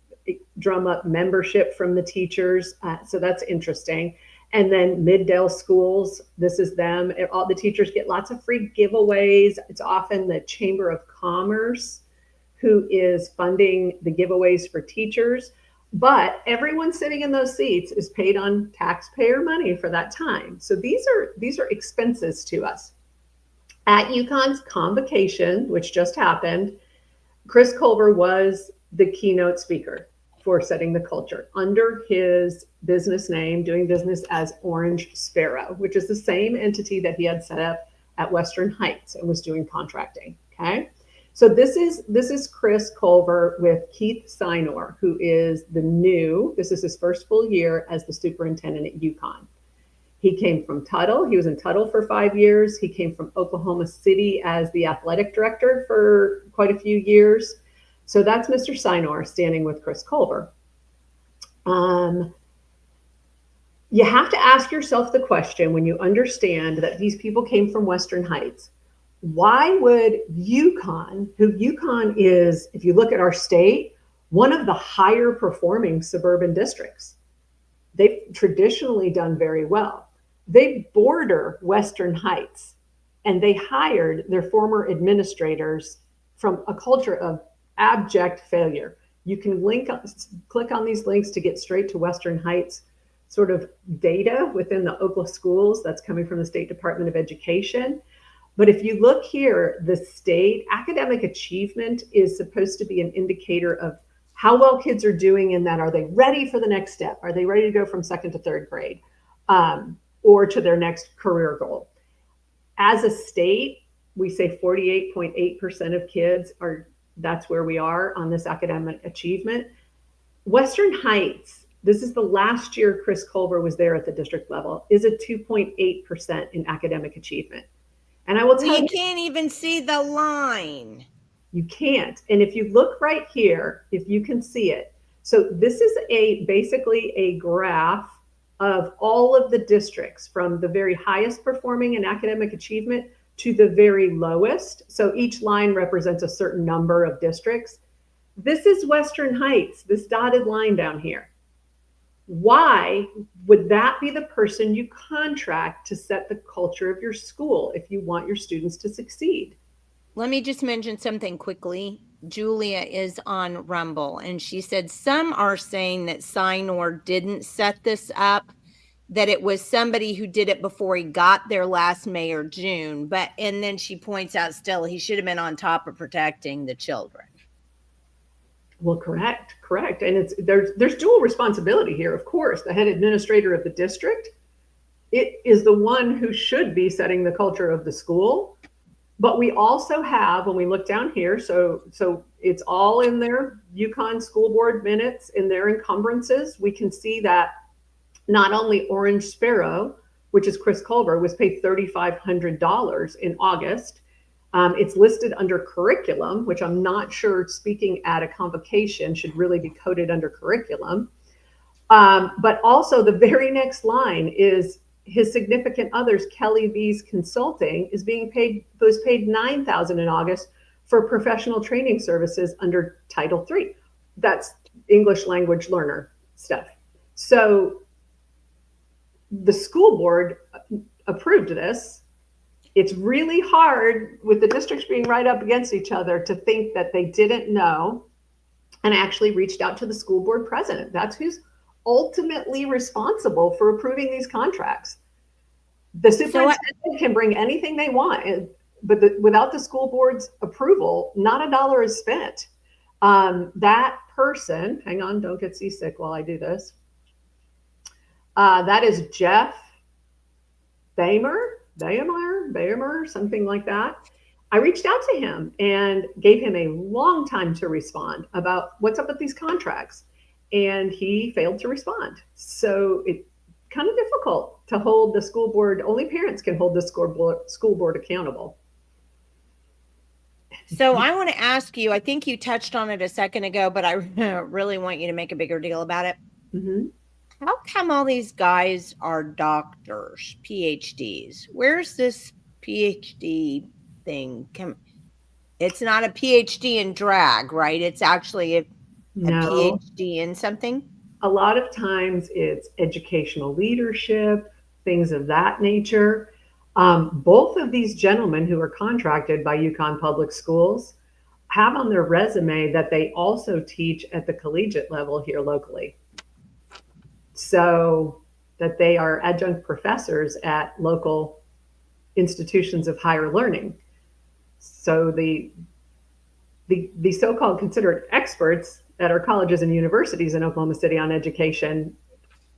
drum up membership from the teachers. So that's interesting. And then Middale Schools, this is them. All the teachers get lots of free giveaways. It's often the Chamber of Commerce who is funding the giveaways for teachers. But everyone sitting in those seats is paid on taxpayer money for that time. So these are expenses to us. At UConn's convocation, which just happened, Chris Culver was the keynote speaker for setting the culture under his business name, doing business as Orange Sparrow, which is the same entity that he had set up at Western Heights and was doing contracting. Okay. So this is Chris Culver with Keith Sinor, who is this is his first full year as the superintendent at UConn. He came from Tuttle. He was in Tuttle for 5 years. He came from Oklahoma City as the athletic director for quite a few years. So that's Mr. Sinor standing with Chris Culver. You have to ask yourself the question when you understand that these people came from Western Heights. Why would UConn, who UConn is, if you look at our state, one of the higher performing suburban districts? They've traditionally done very well. They border Western Heights, and they hired their former administrators from a culture of abject failure. You can click on these links to get straight to Western Heights sort of data within the Oklahoma schools that's coming from the State Department of Education. But if you look here, the state academic achievement is supposed to be an indicator of how well kids are doing in that. Are they ready for the next step? Are they ready to go from second to third grade or to their next career goal? As a state, we say 48.8% of kids are that's where we are on this academic achievement. Western Heights, this is the last year Chris Culver was there at the district level, is a 2.8% in academic achievement. And I will tell you can't even see the line. You can't. And if you look right here, if you can see it, so this is basically a graph of all of the districts from the very highest performing in academic achievement to the very lowest. So each line represents a certain number of districts. This is Western Heights, this dotted line down here. Why would that be the person you contract to set the culture of your school if you want your students to succeed? Let me just mention something quickly. Julia is on Rumble, and she said some are saying that Sinor didn't set this up, that it was somebody who did it before he got there last May or June. And then she points out still he should have been on top of protecting the children. Well, correct. And there's dual responsibility here, of course. The head administrator of the district, it is the one who should be setting the culture of the school. But we also have, when we look down here, so it's all in their UConn school board minutes, in their encumbrances, we can see that not only Orange Sparrow, which is Chris Culver, was paid $3,500 in August. It's listed under curriculum, which I'm not sure speaking at a convocation should really be coded under curriculum. But also the very next line is his significant others, Kelly V's Consulting, was paid $9,000 in August for professional training services under Title III. That's English language learner stuff. So the school board approved this. It's really hard with the districts being right up against each other to think that they didn't know, and actually reached out to the school board president. That's who's ultimately responsible for approving these contracts. The superintendent can bring anything they want, but without the school board's approval, not a dollar is spent. That person, hang on, don't get seasick while I do this. That is Jeff Bamer, something like that. I reached out to him and gave him a long time to respond about what's up with these contracts. And he failed to respond. So it's kind of difficult to hold the school board. Only parents can hold the school board accountable. So I want to ask you, I think you touched on it a second ago, but I really want you to make a bigger deal about it. Mm-hmm. How come all these guys are doctors, PhDs? Where's this PhD thing? It's not a PhD in drag, right? It's actually a PhD in something? A lot of times it's educational leadership, things of that nature. Both of these gentlemen who are contracted by UConn Public Schools have on their resume that they also teach at the collegiate level here locally. So that they are adjunct professors at local institutions of higher learning. So the so-called considered experts at our colleges and universities in Oklahoma City on education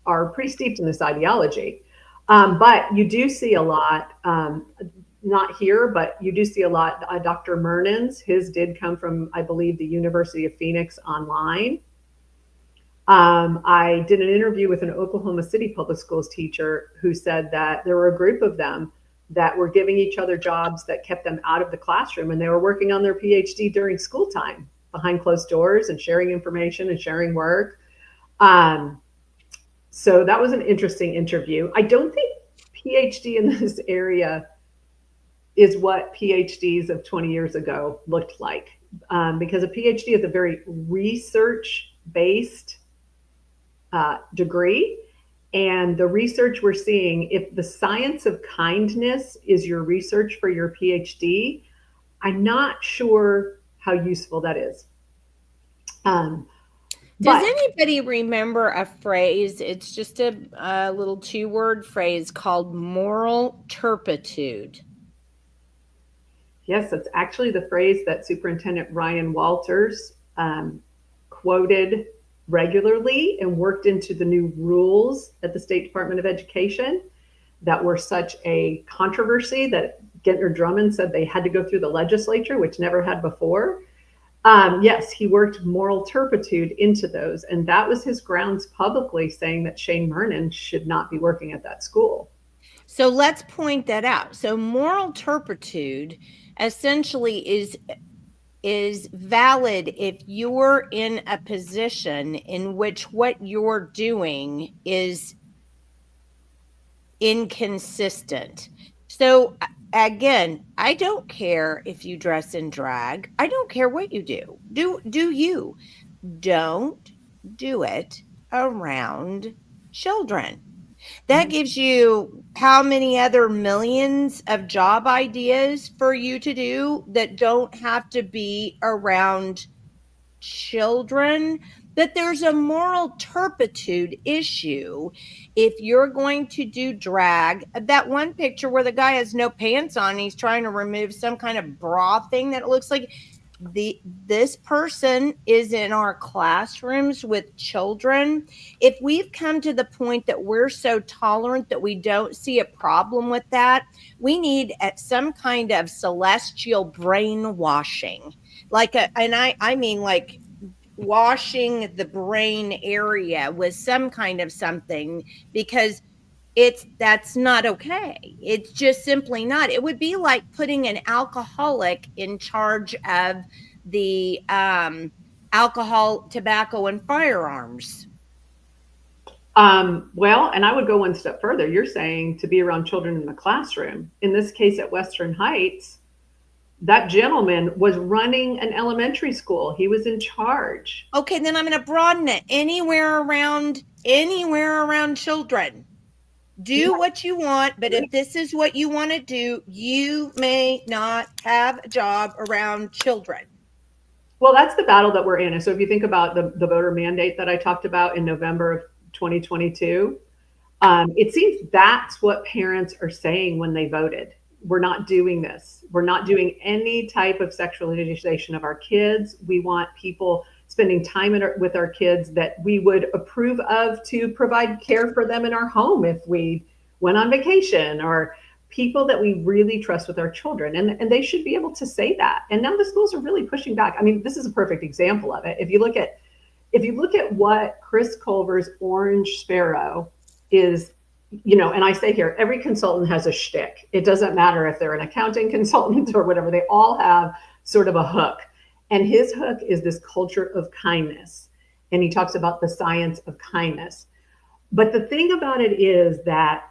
are pretty steeped in this ideology. But you do see a lot, not here, but you do see a lot. Dr. Mernan's, his did come from, I believe, the University of Phoenix online. I did an interview with an Oklahoma City public schools teacher who said that there were a group of them that were giving each other jobs that kept them out of the classroom, and they were working on their PhD during school time behind closed doors and sharing information and sharing work. So that was an interesting interview. I don't think PhD in this area is what PhDs of 20 years ago looked like, because a PhD is a very research-based degree. And the research we're seeing, if the science of kindness is your research for your PhD, I'm not sure how useful that is. Does anybody remember a phrase? It's just a little 2-word phrase called moral turpitude. Yes, that's actually the phrase that Superintendent Ryan Walters quoted regularly and worked into the new rules at the State Department of Education that were such a controversy that Gentner Drummond said they had to go through the legislature, which never had before. Yes, he worked moral turpitude into those, and that was his grounds publicly saying that Shane Vernon should not be working at that school. So let's point that out. So moral turpitude essentially is valid if you're in a position in which what you're doing is inconsistent. So again, I don't care if you dress in drag. I don't care what you do. Do you. Don't do it around children. That gives you how many other millions of job ideas for you to do that don't have to be around children. But there's a moral turpitude issue if you're going to do drag. That one picture where the guy has no pants on, he's trying to remove some kind of bra thing that looks like this person is in our classrooms with children. If we've come to the point that we're so tolerant that we don't see a problem with that, we need some kind of celestial brainwashing, and I mean like washing the brain area with some kind of something, because that's not okay. It's just simply not. It would be like putting an alcoholic in charge of the alcohol, tobacco, and firearms. Well, and I would go one step further. You're saying to be around children in the classroom. In this case at Western Heights, that gentleman was running an elementary school. He was in charge. Okay, then I'm going to broaden it. Anywhere around children. Do what you want, but if this is what you want to do, you may not have a job around children. Well, that's the battle that we're in. And so if you think about the voter mandate that I talked about in November of 2022, it seems that's what parents are saying when they voted. We're not doing this. We're not doing any type of sexualization of our kids. We want people spending time with our kids that we would approve of to provide care for them in our home if we went on vacation, or people that we really trust with our children. And they should be able to say that. And now the schools are really pushing back. I mean, this is a perfect example of it. If you look at what Chris Culver's Orange Sparrow is, and I say here, every consultant has a shtick. It doesn't matter if they're an accounting consultant or whatever, they all have sort of a hook. And his hook is this culture of kindness. And he talks about the science of kindness. But the thing about it is that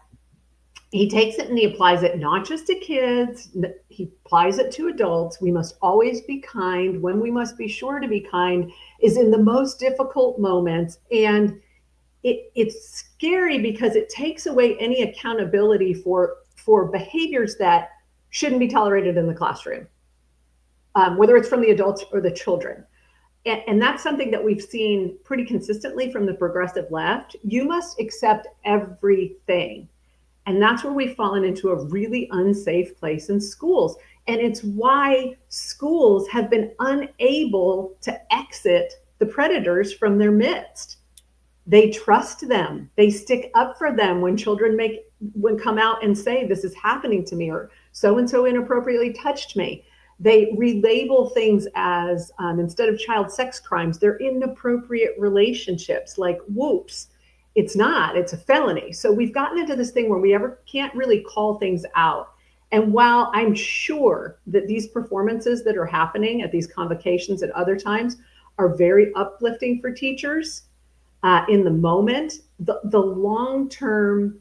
he takes it and he applies it not just to kids, he applies it to adults. We must always be kind. When we must be sure to be kind is in the most difficult moments. And it's scary because it takes away any accountability for behaviors that shouldn't be tolerated in the classroom, whether it's from the adults or the children. And that's something that we've seen pretty consistently from the progressive left. You must accept everything. And that's where we've fallen into a really unsafe place in schools. And it's why schools have been unable to exit the predators from their midst. They trust them. They stick up for them when children come out and say, this is happening to me, or so-and-so inappropriately touched me. They relabel things as, instead of child sex crimes, they're inappropriate relationships, like whoops. It's not, it's a felony. So we've gotten into this thing where we can't really call things out. And while I'm sure that these performances that are happening at these convocations at other times are very uplifting for teachers, in the moment, the long-term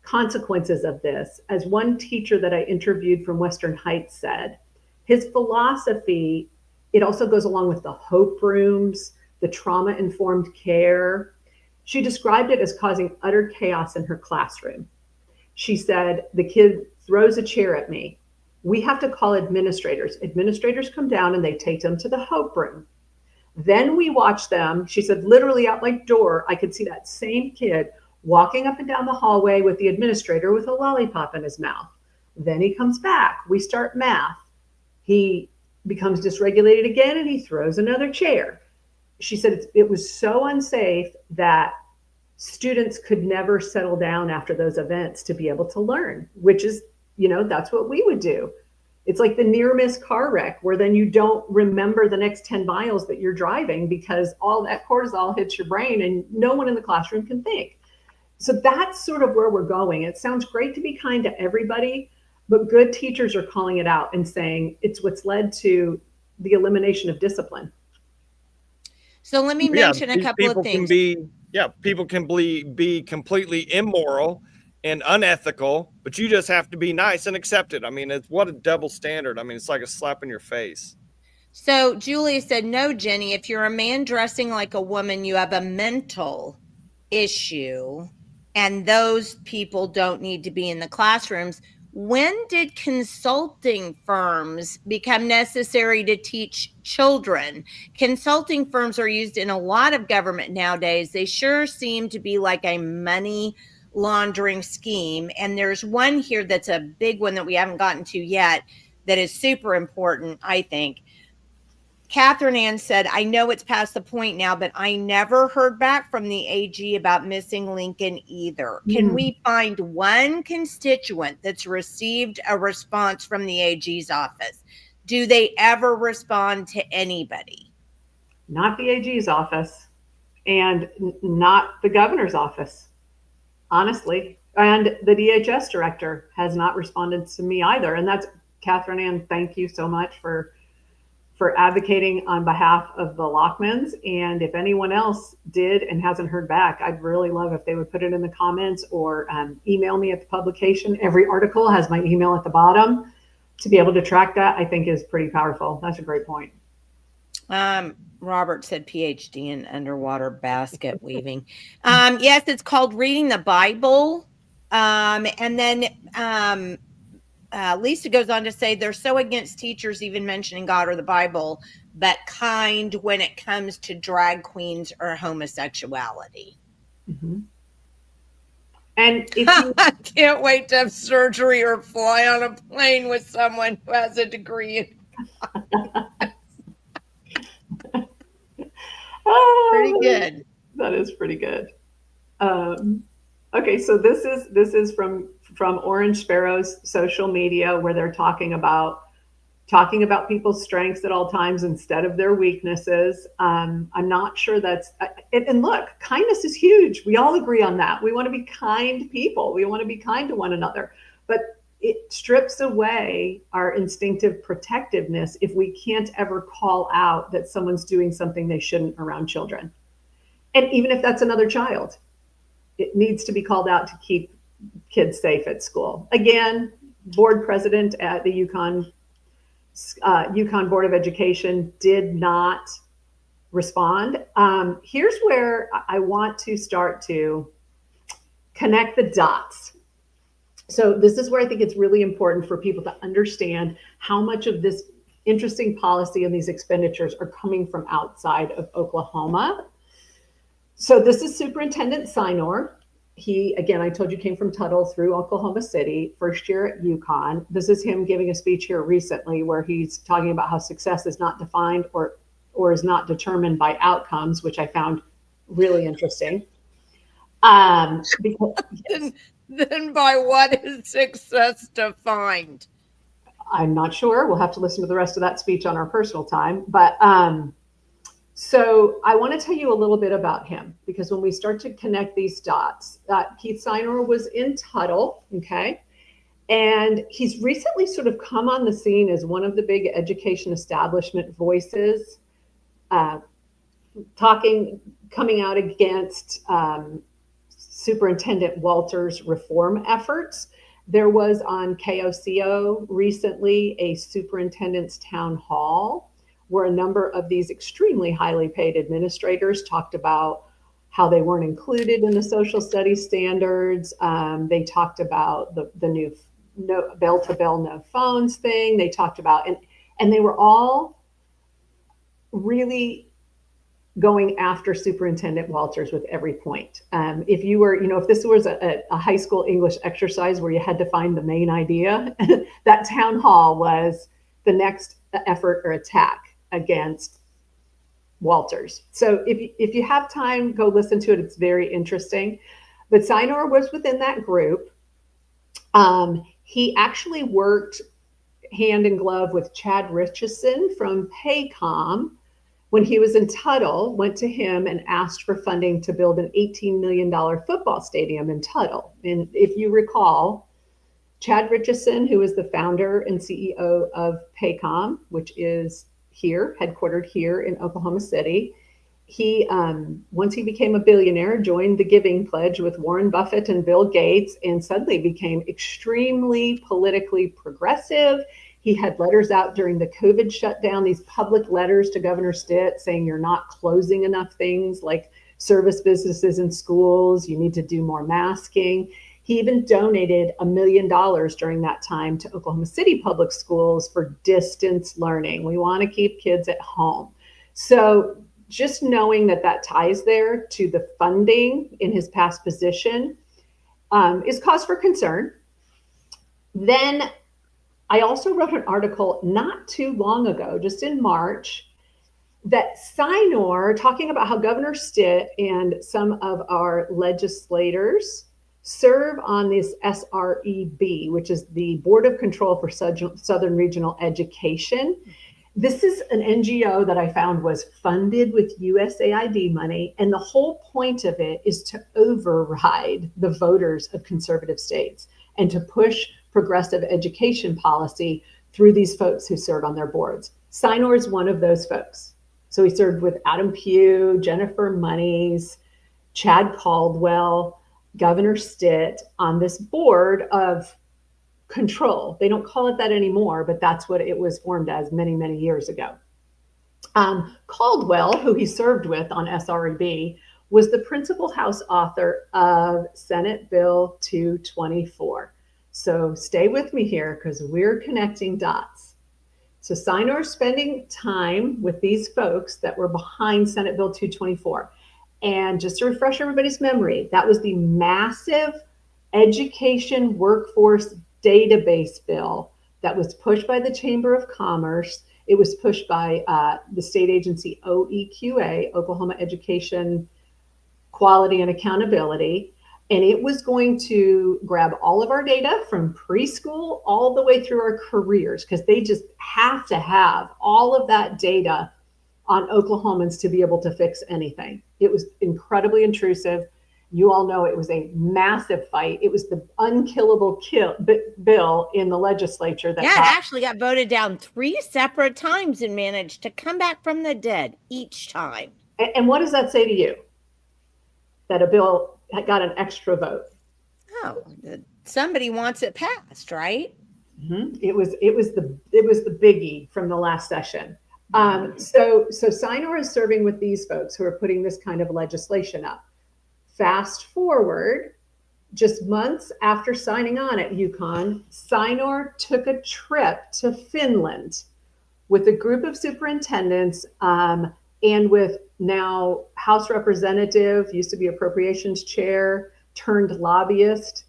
consequences of this, as one teacher that I interviewed from Western Heights said, his philosophy, it also goes along with the hope rooms, the trauma-informed care. She described it as causing utter chaos in her classroom. She said, the kid throws a chair at me. We have to call administrators. Administrators come down and they take them to the hope room. Then we watch them. She said, literally out my door, I could see that same kid walking up and down the hallway with the administrator with a lollipop in his mouth. Then he comes back. We start math. He becomes dysregulated again and he throws another chair. She said it was so unsafe that students could never settle down after those events to be able to learn, which is, that's what we would do. It's like the near miss car wreck where then you don't remember the next 10 miles that you're driving because all that cortisol hits your brain and no one in the classroom can think. So that's sort of where we're going. It sounds great to be kind to everybody, but good teachers are calling it out and saying it's what's led to the elimination of discipline. So let me mention a couple of things. People can be completely immoral and unethical, but you just have to be nice and accept it. I mean, it's what a double standard. I mean, it's like a slap in your face. So Julia said, no, Jenny, if you're a man dressing like a woman, you have a mental issue, and those people don't need to be in the classrooms. When did consulting firms become necessary to teach children? Consulting firms are used in a lot of government nowadays. They sure seem to be like a money laundering scheme. And there's one here that's a big one that we haven't gotten to yet that is super important, I think. Catherine Ann said, I know it's past the point now, but I never heard back from the AG about missing Lincoln either. Can we find one constituent that's received a response from the AG's office? Do they ever respond to anybody? Not the AG's office and not the governor's office, honestly. And the DHS director has not responded to me either. And that's Catherine Ann. Thank you so much for advocating on behalf of the Lockmans. And if anyone else did and hasn't heard back, I'd really love if they would put it in the comments or email me at the publication. Every article has my email at the bottom. To be able to track that, I think is pretty powerful. That's a great point. Robert said PhD in underwater basket weaving. Yes, it's called reading the Bible. And then Lisa goes on to say they're so against teachers even mentioning God or the Bible, but kind when it comes to drag queens or homosexuality. Mm-hmm. And if you I can't wait to have surgery or fly on a plane with someone who has a degree in pretty good. That is pretty good. Okay, so this is from Orange Sparrow's social media where they're talking about people's strengths at all times instead of their weaknesses. I'm not sure that's, and look, kindness is huge. We all agree on that. We want to be kind people. We want to be kind to one another, but it strips away our instinctive protectiveness if we can't ever call out that someone's doing something they shouldn't around children. And even if that's another child, it needs to be called out to keep kids safe at school. Again, board president at the UConn Board of Education did not respond. Here's where I want to start to connect the dots. So this is where I think it's really important for people to understand how much of this interesting policy and these expenditures are coming from outside of Oklahoma. So this is Superintendent Sinor. He, again, I told you, came from Tuttle through Oklahoma City, first year at UConn. This is him giving a speech here recently where he's talking about how success is not defined or is not determined by outcomes, which I found really interesting. Because, yes. Then by what is success defined? I'm not sure. We'll have to listen to the rest of that speech on our personal time. But so I want to tell you a little bit about him, because when we start to connect these dots, Keith Sinor was in Tuttle, okay? And he's recently sort of come on the scene as one of the big education establishment voices, coming out against Superintendent Walter's reform efforts. There was on KOCO recently a superintendent's town hall where a number of these extremely highly paid administrators talked about how they weren't included in the social studies standards. They talked about the new bell-to-bell no phones thing. They talked about, and they were all really going after Superintendent Walters with every point. If you were, if this was a high school English exercise where you had to find the main idea, that town hall was the next effort or attack against Walters. So if you have time, go listen to it. It's very interesting. But Sinor was within that group. He actually worked hand in glove with Chad Richardson from Paycom. When he was in Tuttle, went to him and asked for funding to build an $18 million football stadium in Tuttle. And if you recall, Chad Richardson, who is the founder and CEO of Paycom, which is here, headquartered here in Oklahoma City, he, once he became a billionaire, joined the Giving Pledge with Warren Buffett and Bill Gates, and suddenly became extremely politically progressive. He had letters out during the COVID shutdown, these public letters to Governor Stitt saying you're not closing enough things like service businesses and schools. You need to do more masking. He even donated $1 million during that time to Oklahoma City public schools for distance learning. We want to keep kids at home. So just knowing that that ties there to the funding in his past position is cause for concern. Then I also wrote an article not too long ago, just in March, that Sinor, talking about how Governor Stitt and some of our legislators serve on this SREB, which is the Board of Control for Southern Regional Education. This is an NGO that I found was funded with USAID money, and the whole point of it is to override the voters of conservative states and to push progressive education policy through these folks who serve on their boards. Sinor is one of those folks. So he served with Adam Pugh, Jennifer Monies, Chad Caldwell, Governor Stitt on this board of control. They don't call it that anymore, but that's what it was formed as many, many years ago. Caldwell, who he served with on SREB, was the principal House author of Senate Bill 224. So stay with me here because we're connecting dots. So Sinor is spending time with these folks that were behind Senate Bill 224. And just to refresh everybody's memory, that was the massive education workforce database bill that was pushed by the Chamber of Commerce. It was pushed by the state agency OEQA, Oklahoma Education Quality and Accountability. And it was going to grab all of our data from preschool all the way through our careers, because they just have to have all of that data on Oklahomans to be able to fix anything. It was incredibly intrusive. You all know it was a massive fight. It was the unkillable bill in the legislature. That it actually got voted down 3 separate times and managed to come back from the dead each time. And what does that say to you? That a bill got an extra vote. Oh, somebody wants it passed, right? Mm-hmm. It was the biggie from the last session. So Sinor is serving with these folks who are putting this kind of legislation up. Fast forward, just months after signing on at UConn, Sinor took a trip to Finland with a group of superintendents and with now House Representative, used to be Appropriations Chair, turned lobbyist,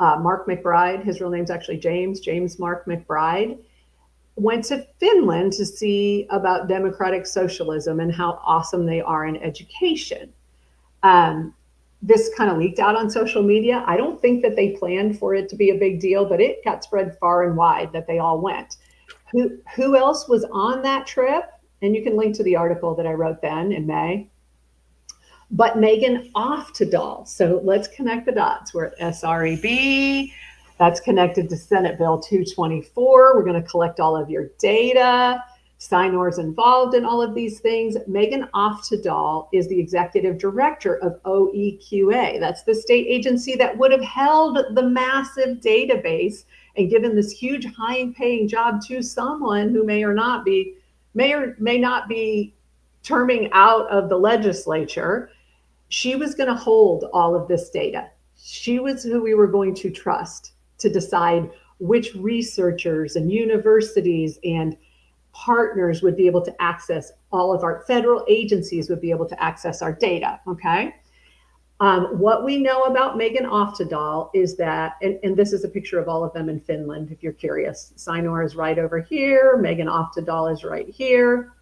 Mark McBride. His real name's actually James Mark McBride. Went to Finland to see about democratic socialism and how awesome they are in education. This kind of leaked out on social media. I don't think that they planned for it to be a big deal, but it got spread far and wide that they all went. Who else was on that trip? And you can link to the article that I wrote then in May. But Megan Oftedal. So let's connect the dots. We're at SREB. That's connected to Senate Bill 224. We're going to collect all of your data. Sinor's involved in all of these things. Megan Oftedal is the executive director of OEQA. That's the state agency that would have held the massive database and given this huge high-paying job to someone who may or may not be terming out of the legislature. She was going to hold all of this data. She was who we were going to trust to decide which researchers and universities and partners would be able to access all of our federal agencies would be able to access our data. Okay. What we know about Megan Oftedal is that, and this is a picture of all of them in Finland, if you're curious. Sinor is right over here. Megan Oftedal is right here.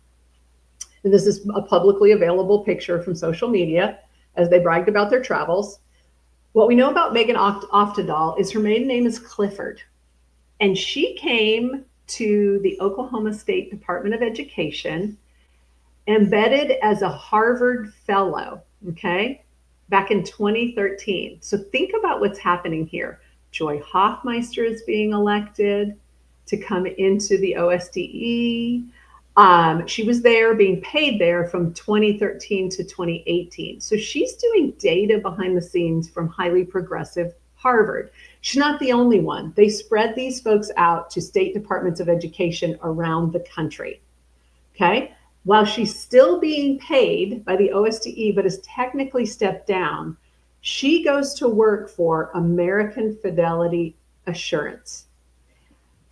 And this is a publicly available picture from social media as they bragged about their travels. What we know about Megan Oftedal is her maiden name is Clifford. And she came to the Oklahoma State Department of Education, embedded as a Harvard fellow, okay, back in 2013. So think about what's happening here. Joy Hoffmeister is being elected to come into the OSDE. She was there, being paid there from 2013 to 2018. So she's doing data behind the scenes from highly progressive Harvard. She's not the only one. They spread these folks out to state departments of education around the country. Okay. While she's still being paid by the OSDE, but has technically stepped down, she goes to work for American Fidelity Assurance.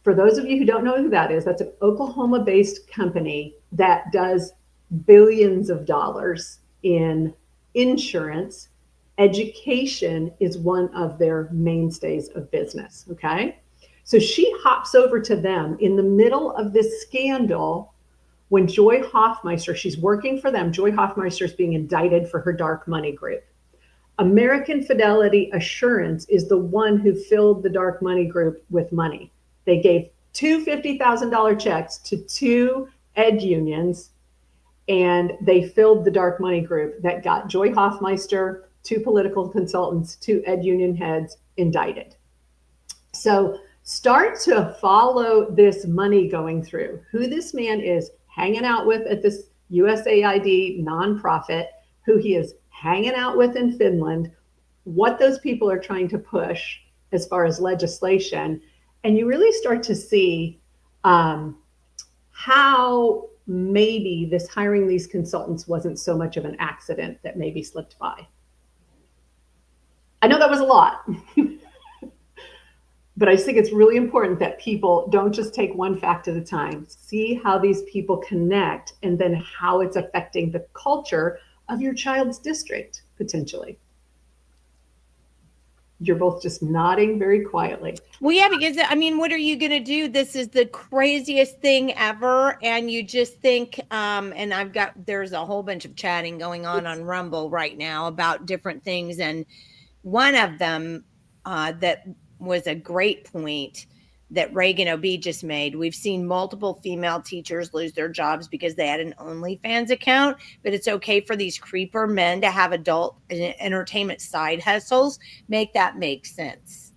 For those of you who don't know who that is, that's an Oklahoma-based company that does billions of dollars in insurance. Education is one of their mainstays of business, okay? So she hops over to them in the middle of this scandal when Joy Hoffmeister, she's working for them. Joy Hoffmeister is being indicted for her dark money group. American Fidelity Assurance is the one who filled the dark money group with money. They gave two $50,000 checks to two ed unions, and they filled the dark money group that got Joy Hoffmeister, two political consultants, two ed union heads indicted. So start to follow this money going through, who this man is hanging out with at this USAID nonprofit, who he is hanging out with in Finland, what those people are trying to push as far as legislation. And you really start to see how maybe this hiring these consultants wasn't so much of an accident that maybe slipped by. I know that was a lot, but I just think it's really important that people don't just take one fact at a time, see how these people connect and then how it's affecting the culture of your child's district, potentially. You're both just nodding very quietly. Well, yeah, because I mean, what are you going to do? This is the craziest thing ever. And you just think, and there's a whole bunch of chatting going on Rumble right now about different things. And one of them that was a great point that Reagan OB just made. We've seen multiple female teachers lose their jobs because they had an OnlyFans account, but it's okay for these creeper men to have adult entertainment side hustles. Make that make sense.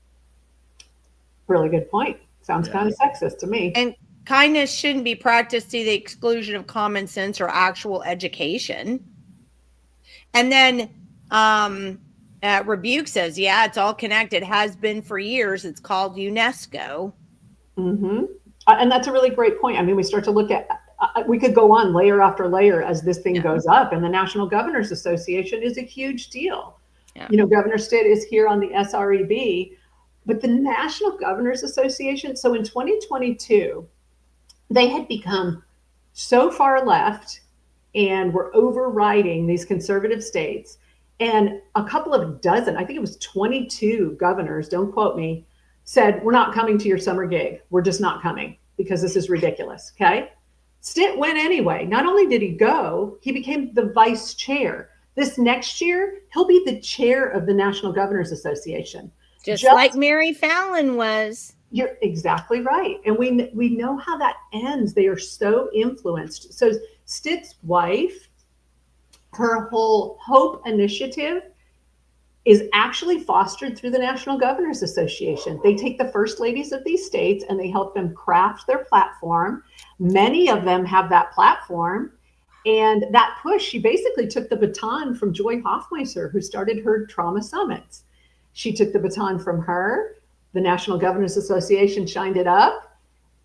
Really good point. Sounds kind of sexist to me. And kindness shouldn't be practiced to the exclusion of common sense or actual education. And then Rebuke says, yeah, it's all connected. Has been for years. It's called UNESCO. Mm-hmm. And that's a really great point. I mean, we start to look at, we could go on layer after layer as this thing goes up. And the National Governors Association is a huge deal. Yeah. You know, Governor Stitt is here on the SREB, but the National Governors Association, so in 2022, they had become so far left and were overriding these conservative states. And a couple of dozen, I think it was 22 governors, don't quote me, said, we're not coming to your summer gig. We're just not coming because this is ridiculous, okay? Stitt went anyway. Not only did he go, he became the vice chair. This next year, he'll be the chair of the National Governors Association. Just like Mary Fallon was. You're exactly right. And we know how that ends. They are so influenced. So Stitt's wife, her whole HOPE initiative is actually fostered through the National Governors Association. They take the first ladies of these states and they help them craft their platform. Many of them have that platform. And that push, she basically took the baton from Joy Hoffmeister, who started her trauma summits. She took the baton from her. The National Governors Association shined it up.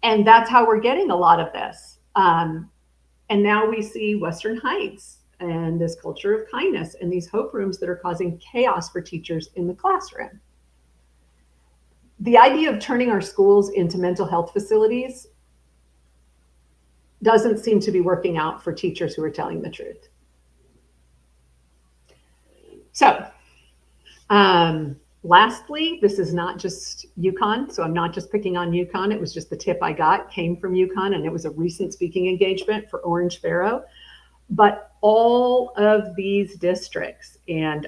And that's how we're getting a lot of this. And now we see Western Heights and this culture of kindness and these hope rooms that are causing chaos for teachers in the classroom. The idea of turning our schools into mental health facilities doesn't seem to be working out for teachers who are telling the truth. So, lastly, this is not just UConn. So I'm not just picking on UConn. It was just the tip I got came from UConn, and it was a recent speaking engagement for Orange Barrow. But all of these districts and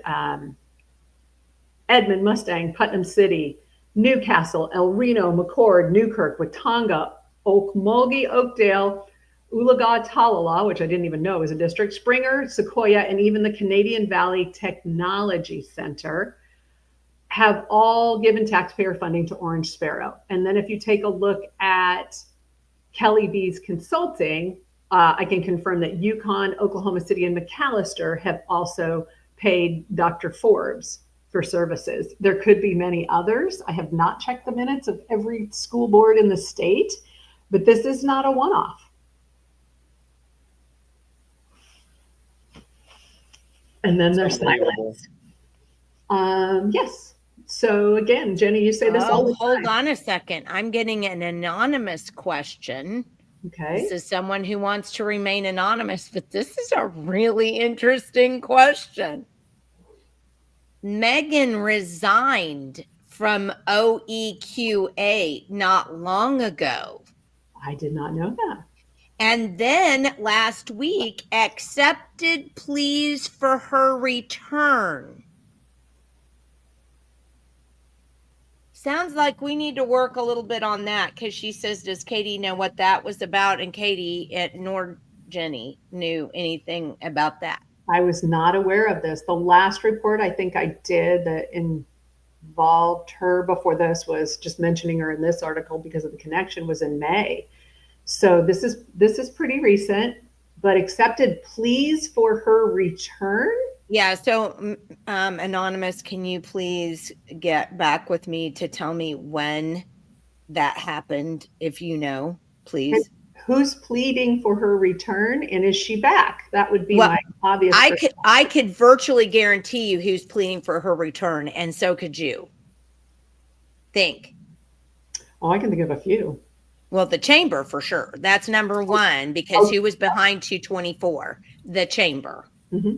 Edmond, Mustang, Putnam City, Newcastle, El Reno, McCord, Newkirk, Watauga, Okmulgee, Oakdale, Oologah, Talala, which I didn't even know was a district, Springer, Sequoia, and even the Canadian Valley Technology Center have all given taxpayer funding to Orange Sparrow. And then if you take a look at Kelly B's Consulting, I can confirm that Yukon, Oklahoma City, and McAllister have also paid Dr. Forbes for services. There could be many others. I have not checked the minutes of every school board in the state, but this is not a one-off. And then there's silence. Yes. So again, Jenny, you say this all the time. Hold on a second. I'm getting an anonymous question. Okay. This is someone who wants to remain anonymous, but this is a really interesting question. Megan resigned from OEQA not long ago. I did not know that. And then last week accepted pleas for her return. Sounds like we need to work a little bit on that, because she says, does Katie know what that was about? And Katie nor Jenny knew anything about that. I was not aware of this. The last report I think I did that involved her before this was just mentioning her in this article because of the connection was in May. So this is pretty recent, but accepted pleas for her return. Yeah. So anonymous, can you please get back with me to tell me when that happened? If you know, please. And who's pleading for her return, and is she back? That would be my obvious. I could virtually guarantee you who's pleading for her return, and so could you. Think. Oh, I can think of a few. Well, the chamber for sure. That's number one, because who was behind 224? The chamber. Mm-hmm.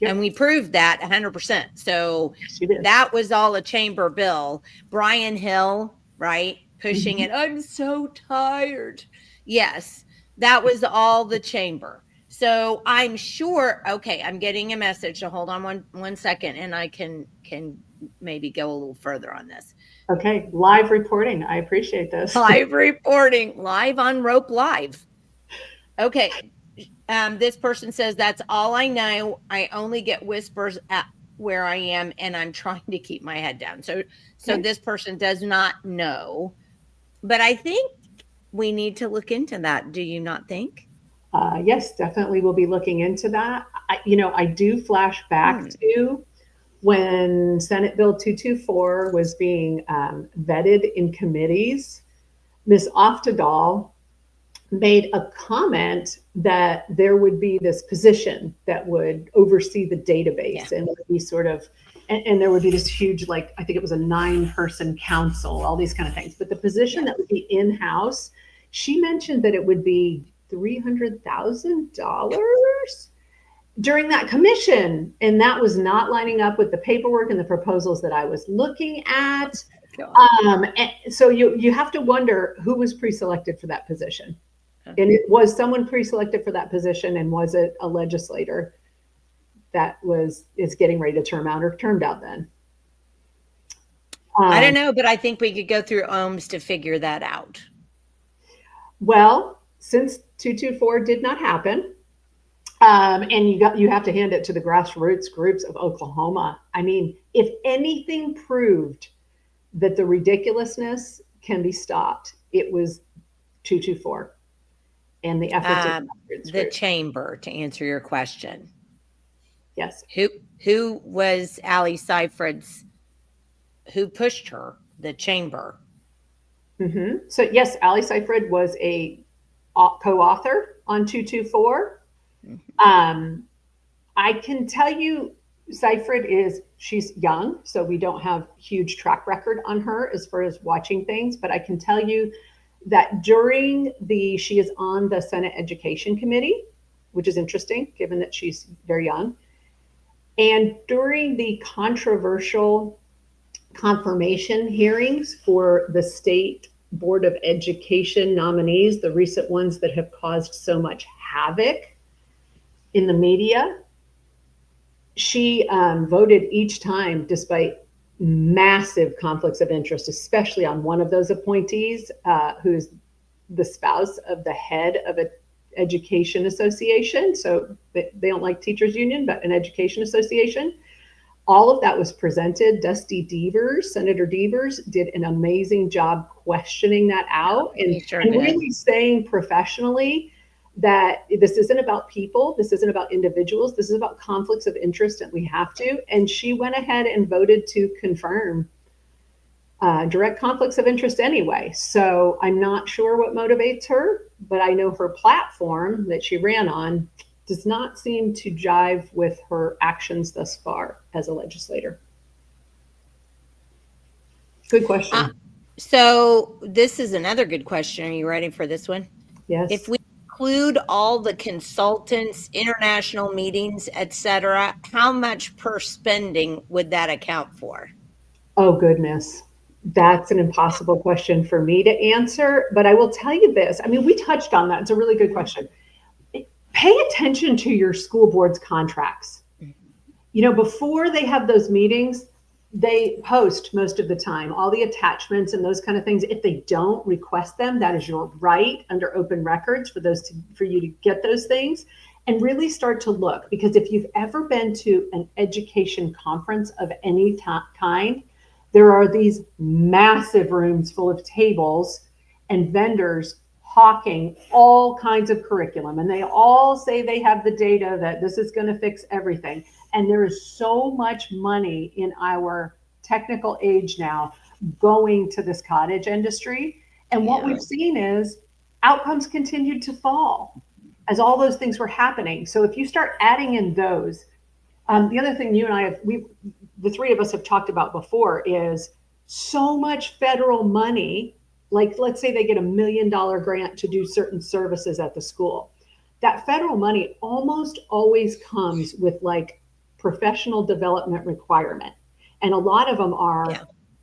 Yep. And we proved that 100%. So yes, that was all a chamber bill. Brian Hill, right? Pushing it. I'm so tired. Yes, that was all the chamber. So I'm sure. Okay, I'm getting a message. So hold on one second, and I can maybe go a little further on this. Okay, live reporting. I appreciate this. Live reporting, live on Rope Live. Okay, this person says, that's all I know. I only get whispers at where I am, and I'm trying to keep my head down. So okay. This person does not know, but I think we need to look into that. Do you not think? Yes, definitely. We'll be looking into that. I do flash back to when Senate Bill 224 was being vetted in committees. Ms. Oftedal made a comment that there would be this position that would oversee the database, and it would be sort of, and there would be this huge, like, I think it was a 9-person council, all these kind of things. But the position that would be in-house, she mentioned that it would be $300,000 during that commission. And that was not lining up with the paperwork and the proposals that I was looking at. And so you have to wonder who was pre-selected for that position. And it was someone pre-selected for that position, and was it a legislator that is getting ready to term out or termed out then? I don't know, but I think we could go through OHMS to figure that out. Well, since 224 did not happen, and you have to hand it to the grassroots groups of Oklahoma. I mean, if anything proved that the ridiculousness can be stopped, it was 224 and the efforts of the chamber, to answer your question. Yes. Who was Allie Seyfried's? Who pushed her? The chamber. Mm-hmm. So yes, Allie Seyfried was a co-author on 224. Mm-hmm. I can tell you, Seyfried she's young, so we don't have huge track record on her as far as watching things, but I can tell you that she is on the Senate Education Committee, which is interesting given that she's very young. And during the controversial confirmation hearings for the State Board of Education nominees, the recent ones that have caused so much havoc in the media, she voted each time despite massive conflicts of interest, especially on one of those appointees who's the spouse of the head of an education association. So they don't like teachers union, but an education association. All of that was presented. Dusty Devers, Senator Devers, did an amazing job questioning that out and really saying professionally that this isn't about people, this isn't about individuals, this is about conflicts of interest, and we have to. And she went ahead and voted to confirm direct conflicts of interest anyway. So I'm not sure what motivates her, but I know her platform that she ran on does not seem to jive with her actions thus far as a legislator. Good question. So this is another good question. Are you ready for this one? Yes. If we include all the consultants, international meetings, etc., how much per spending would that account for? Oh, goodness. That's an impossible question for me to answer, but I will tell you this. I mean, we touched on that. It's a really good question. Pay attention to your school board's contracts. You know, before they have those meetings, they post most of the time all the attachments and those kind of things. If they don't, request them. That is your right under open records for you to get those things and really start to look. Because if you've ever been to an education conference of any kind, there are these massive rooms full of tables and vendors hawking all kinds of curriculum, and they all say they have the data that this is going to fix everything. And there is so much money in our technical age now going to this cottage industry. And what we've seen is outcomes continued to fall as all those things were happening. So if you start adding in those, the other thing you and I the three of us have talked about before is so much federal money. Like, let's say they get $1 million grant to do certain services at the school. That federal money almost always comes with like professional development requirement. And a lot of them are,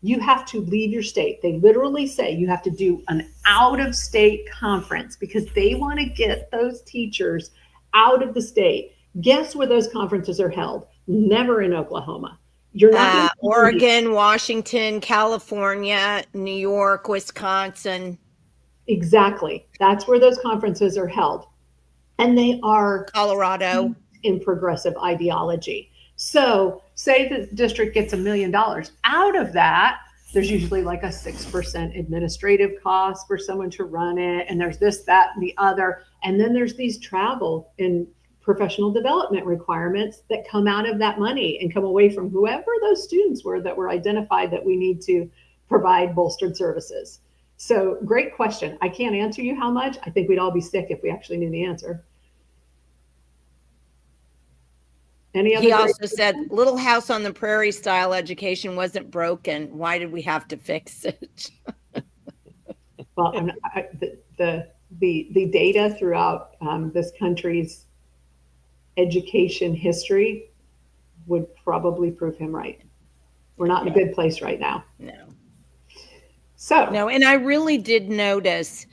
you have to leave your state. They literally say you have to do an out of state conference because they want to get those teachers out of the state. Guess where those conferences are held? Never in Oklahoma. You're not Oregon, Washington, California, New York, Wisconsin. Exactly. That's where those conferences are held. And they are Colorado in progressive ideology. So say the district gets $1 million. Out of that, there's usually like a 6% administrative cost for someone to run it. And there's this, that, and the other. And then there's these travel and professional development requirements that come out of that money and come away from whoever those students were that were identified that we need to provide bolstered services. So great question. I can't answer you how much. I think we'd all be sick if we actually knew the answer. He also said Little House on the Prairie style education wasn't broken. Why did we have to fix it? Well, the data throughout this country's education history would probably prove him right. We're not in a good place right now. No, and I really did notice,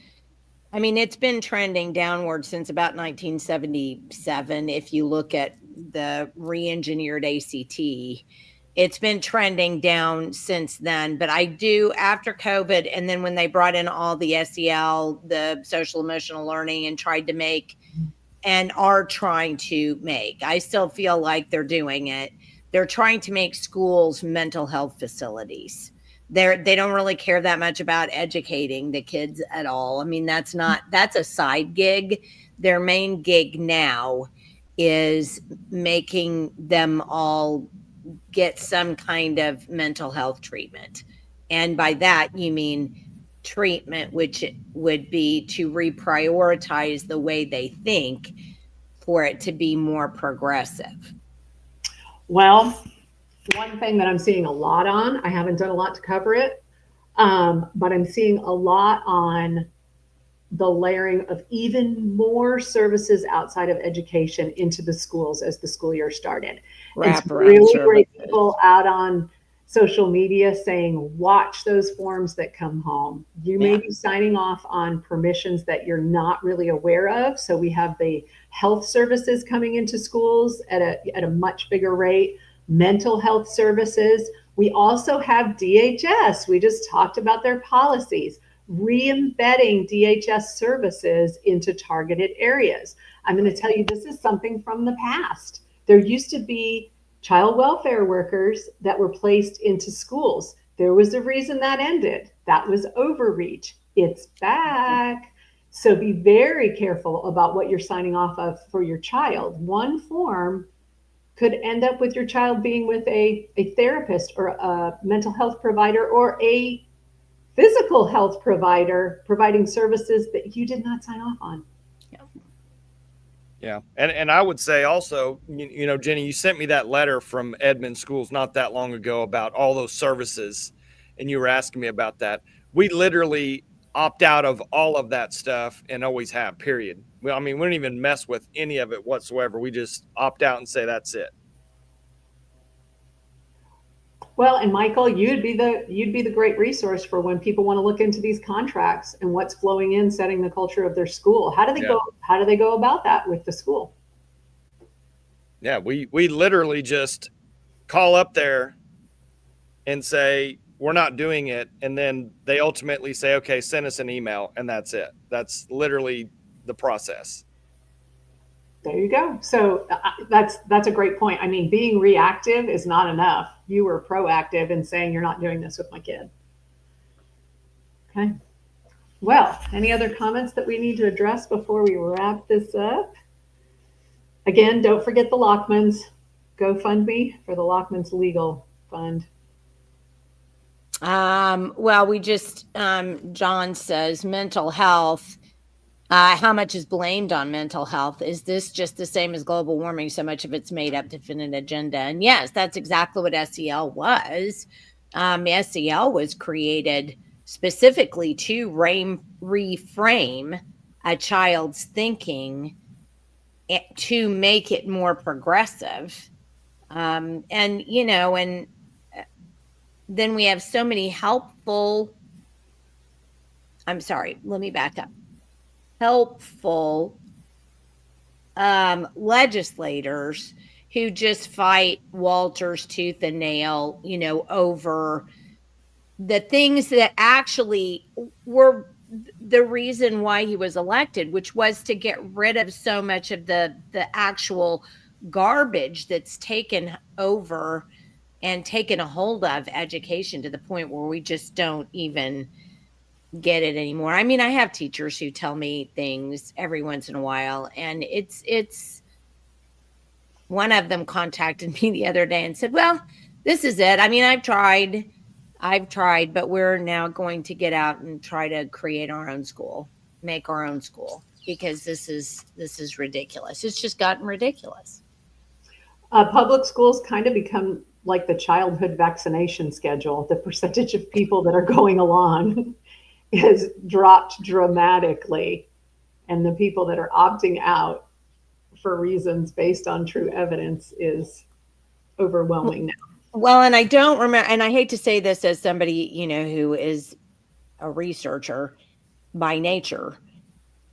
I mean, it's been trending downward since about 1977. If you look at the re-engineered ACT, it's been trending down since then. But I do, after COVID, and then when they brought in all the SEL, the social emotional learning, and tried to make and are trying to make, I still feel like they're doing it. They're trying to make schools mental health facilities. They don't really care that much about educating the kids at all. I mean, that's a side gig. Their main gig now is making them all get some kind of mental health treatment. And by that, you mean treatment, which would be to reprioritize the way they think for it to be more progressive. Well, one thing that I'm seeing a lot on, I haven't done a lot to cover it, but I'm seeing a lot on the layering of even more services outside of education into the schools as the school year started. It's really great people out on social media saying, watch those forms that come home. You may be signing off on permissions that you're not really aware of. So we have the health services coming into schools at a much bigger rate, mental health services. We also have DHS. We just talked about their policies. re-embedding DHS services into targeted areas. I'm going to tell you, this is something from the past. There used to be child welfare workers that were placed into schools. There was a reason that ended. That was overreach. It's back. So be very careful about what you're signing off of for your child. One form could end up with your child being with a therapist or a mental health provider or a physical health provider providing services that you did not sign off on. Yeah. And I would say also, you know, Jenny, you sent me that letter from Edmond Schools not that long ago about all those services, and you were asking me about that. We literally opt out of all of that stuff and always have, period. Well, I mean, we don't even mess with any of it whatsoever. We just opt out and say that's it. Well, and Michael, you'd be the great resource for when people want to look into these contracts and what's flowing in, setting the culture of their school. How do they go about that with the school? Yeah, we literally just call up there and say we're not doing it, and then they ultimately say, okay, send us an email, and that's it. That's literally the process. There you go. So that's a great point. I mean, being reactive is not enough. You were proactive in saying you're not doing this with my kid. Okay. Well, any other comments that we need to address before we wrap this up? Again, don't forget the Lockmans. GoFundMe for the Lockmans Legal Fund. Well, we just, John says mental health. How much is blamed on mental health? Is this just the same as global warming? So much of it's made up to fit an agenda. And yes, that's exactly what SEL was. SEL was created specifically to reframe a child's thinking to make it more progressive. And, you know, and then we have so many helpful, I'm sorry, let me back up. Helpful legislators who just fight Walter's tooth and nail, you know, over the things that actually were the reason why he was elected, which was to get rid of so much of the actual garbage that's taken over and taken a hold of education to the point where we just don't even get it anymore. I mean, I have teachers who tell me things every once in a while, and it's one of them contacted me the other day and said, well, this is it. I mean, I've tried, but we're now going to get out and try to create our own school, make our own school, because this is ridiculous. It's just gotten ridiculous. Public schools kind of become like the childhood vaccination schedule. The percentage of people that are going along has dropped dramatically, and the people that are opting out for reasons based on true evidence is overwhelming now. Well, and I don't remember, and I hate to say this as somebody, you know, who is a researcher by nature,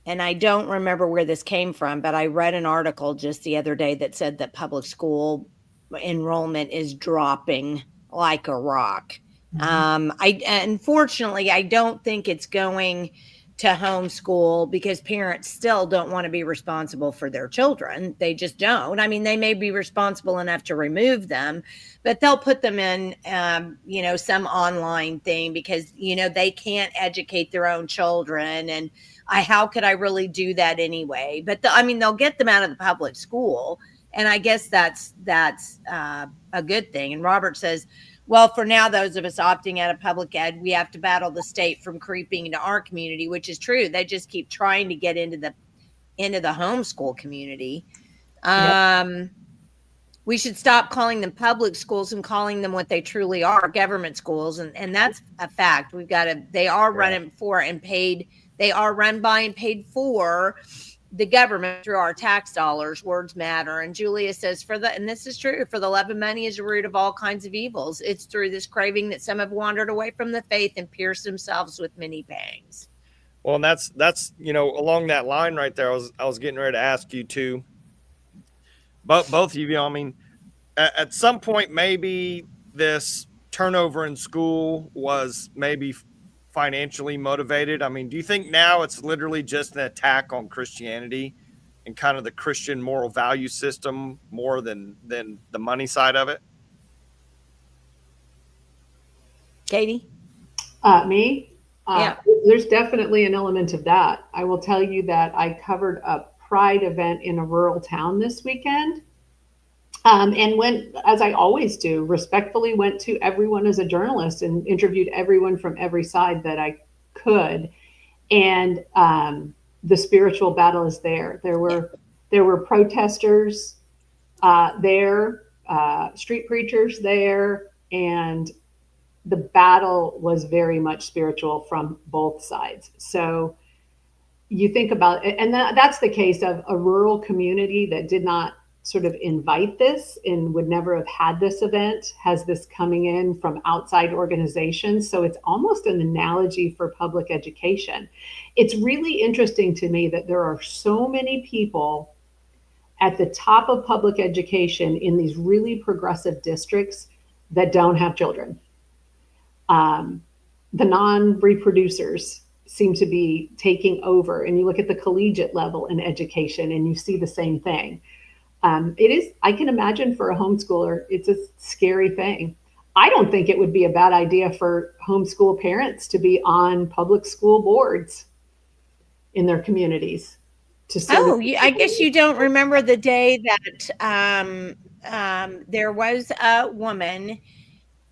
and I don't remember where this came from, but I read an article just the other day that said that public school enrollment is dropping like a rock. Unfortunately, I don't think it's going to homeschool because parents still don't want to be responsible for their children. They just don't. I mean, they may be responsible enough to remove them, but they'll put them in, you know, some online thing because, you know, they can't educate their own children. And how could I really do that anyway? But I mean, they'll get them out of the public school. And I guess that's a good thing. And Robert says, well, for now, those of us opting out of public ed, we have to battle the state from creeping into our community, which is true. They just keep trying to get into the homeschool community. Yep. We should stop calling them public schools and calling them what they truly are, government schools. And that's a fact. They are run for and paid. They are run by and paid for the government through our tax dollars. Words matter. And Julia says, and this is true, for the love of money is a root of all kinds of evils. It's through this craving that some have wandered away from the faith and pierced themselves with many pangs. Well, and that's, you know, along that line right there, I was getting ready to ask you too. Both of you, I mean, at some point, maybe this turnover in school was maybe financially motivated? I mean, do you think now it's literally just an attack on Christianity and kind of the Christian moral value system more than the money side of it? Katie? Me? Yeah. There's definitely an element of that. I will tell you that I covered a pride event in a rural town this weekend. And went, as I always do, respectfully went to everyone as a journalist and interviewed everyone from every side that I could. And the spiritual battle is there. There were protesters there, street preachers there, and the battle was very much spiritual from both sides. So you think about it, and that's the case of a rural community that did not sort of invite this and would never have had this event, has this coming in from outside organizations. So it's almost an analogy for public education. It's really interesting to me that there are so many people at the top of public education in these really progressive districts that don't have children. The non-reproducers seem to be taking over, and you look at the collegiate level in education and you see the same thing. It is, I can imagine for a homeschooler, it's a scary thing. I don't think it would be a bad idea for homeschool parents to be on public school boards in their communities. I guess you don't remember the day that there was a woman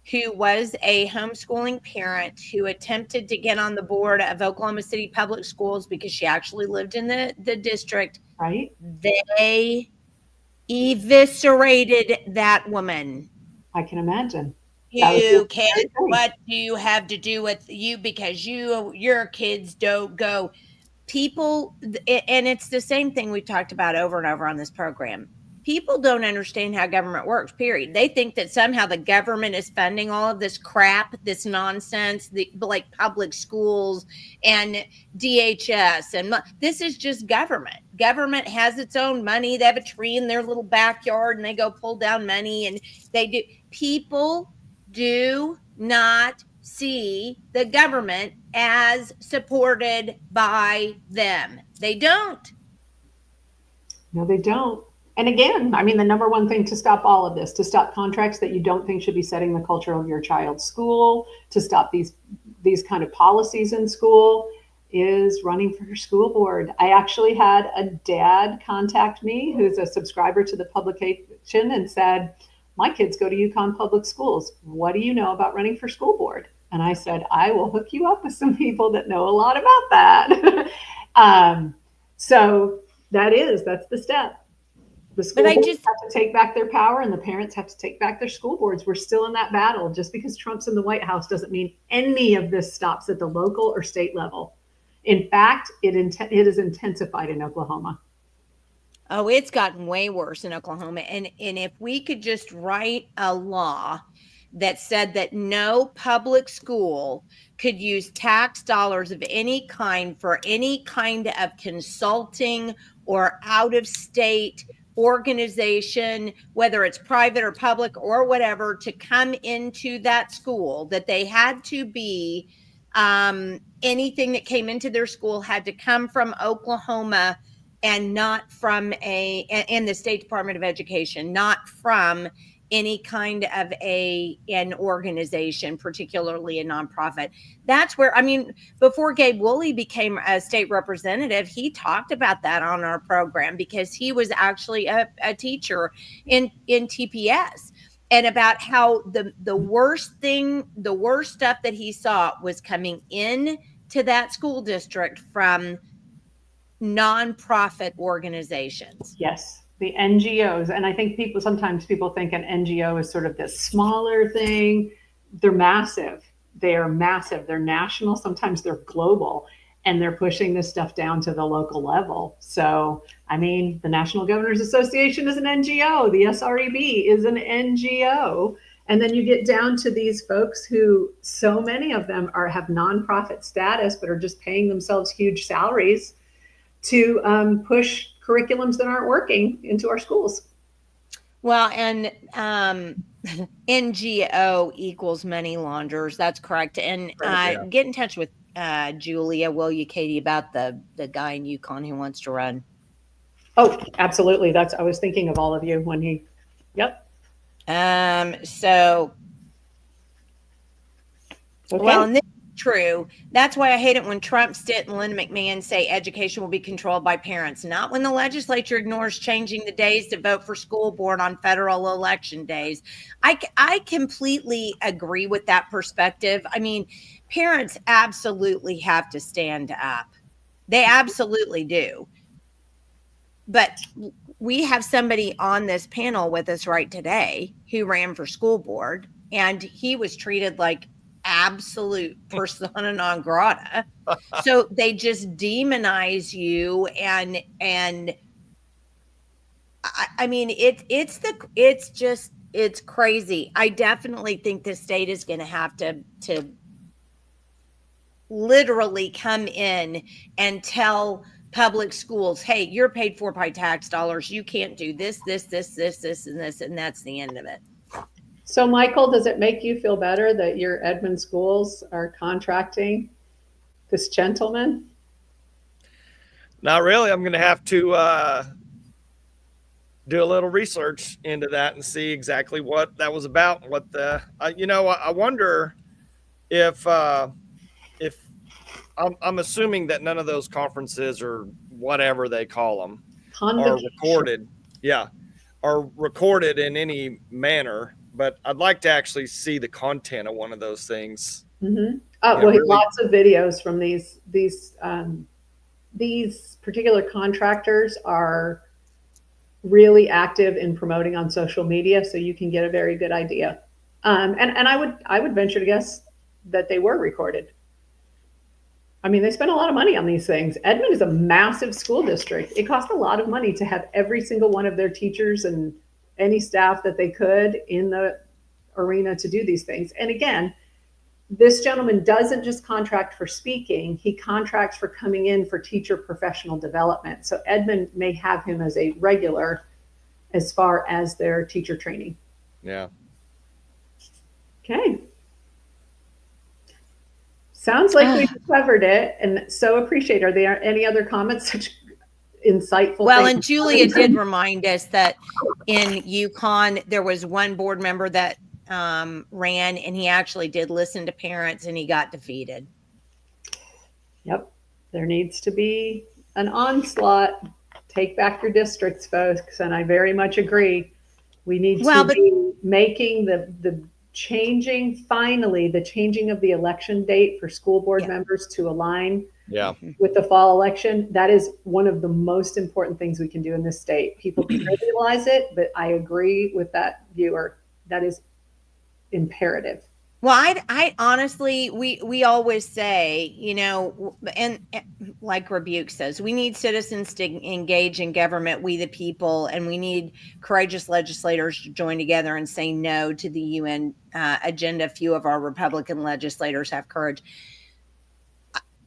who was a homeschooling parent who attempted to get on the board of Oklahoma City Public Schools because she actually lived in the district. Right? They eviscerated that woman. I can imagine. You can't. What do you have to do with you? Because your kids don't go. People, and it's the same thing we've talked about over and over on this program. People don't understand how government works, period. They think that somehow the government is funding all of this crap, this nonsense, like public schools and DHS. And this is just government. Government has its own money. They have a tree in their little backyard and they go pull down money and they do. People do not see the government as supported by them. They don't. No, they don't. And again, I mean, the number one thing to stop all of this, to stop contracts that you don't think should be setting the culture of your child's school, to stop these kind of policies in school, is running for your school board. I actually had a dad contact me who's a subscriber to the publication and said, my kids go to UConn Public Schools. What do you know about running for school board? And I said, I will hook you up with some people that know a lot about that. So that's the step. The school boards have to take back their power and the parents have to take back their school boards. We're still in that battle. Just because Trump's in the White House doesn't mean any of this stops at the local or state level. In fact, it is intensified in Oklahoma. Oh, it's gotten way worse in Oklahoma. And if we could just write a law that said that no public school could use tax dollars of any kind for any kind of consulting or out-of-state organization, whether it's private or public or whatever, to come into that school, that they had to be anything that came into their school had to come from Oklahoma and not from in the State Department of Education, not from any kind of an organization, particularly a nonprofit. That's where, I mean, before Gabe Woolley became a state representative, he talked about that on our program because he was actually a teacher in TPS, and about how the worst stuff that he saw was coming in to that school district from nonprofit organizations. Yes, the NGOs. And I think sometimes people think an NGO is sort of this smaller thing. They're massive. They're massive. They're national. Sometimes they're global. And they're pushing this stuff down to the local level. So, I mean, the National Governors Association is an NGO. The SREB is an NGO. And then you get down to these folks who, so many of them have nonprofit status, but are just paying themselves huge salaries to push curriculums that aren't working into our schools. Well, and NGO equals money launderers. That's correct. And get in touch with Julia, will you, Katie, about the guy in Yukon who wants to run. Oh, absolutely. I was thinking of all of you when he, yep. So, Okay. well, and this is true. That's why I hate it when Trump, Stitt, and Linda McMahon say education will be controlled by parents, not when the legislature ignores changing the days to vote for school board on federal election days. I completely agree with that perspective. I mean, parents absolutely have to stand up. They absolutely do. But we have somebody on this panel with us right today who ran for school board, and he was treated like absolute persona non grata. So they just demonize you, and I mean it's crazy. I definitely think the state is going to have to literally come in and tell public schools, hey, you're paid for by tax dollars. You can't do this, and this, and that's the end of it. So, Michael, does it make you feel better that your Edmond schools are contracting this gentleman? Not really. I'm going to have to do a little research into that and see exactly what that was about. What the, I wonder if I'm assuming that none of those conferences or whatever they call them are recorded. Yeah, are recorded in any manner. But I'd like to actually see the content of one of those things. Mm-hmm. Well, really, lots of videos from these particular contractors are really active in promoting on social media, so you can get a very good idea. And I would venture to guess that they were recorded. I mean, they spend a lot of money on these things. Edmond is a massive school district. It cost a lot of money to have every single one of their teachers and any staff that they could in the arena to do these things. And again, this gentleman doesn't just contract for speaking, he contracts for coming in for teacher professional development. So Edmond may have him as a regular as far as their teacher training. Yeah. Okay. Sounds like we've covered it, and so appreciate. Are there any other comments? Such insightful. Well, things. And Julia did remind us that in Yukon, there was one board member that ran, and he actually did listen to parents, and he got defeated. Yep. There needs to be an onslaught. Take back your districts, folks, and I very much agree. We need to be making the changing of the election date for school board members to align with the fall election. That is one of the most important things we can do in this state. People trivialize it, but I agree with that viewer. That is imperative. Well, I honestly, we always say, and like Rebuke says, we need citizens to engage in government, we the people, and we need courageous legislators to join together and say no to the UN agenda. Few of our Republican legislators have courage.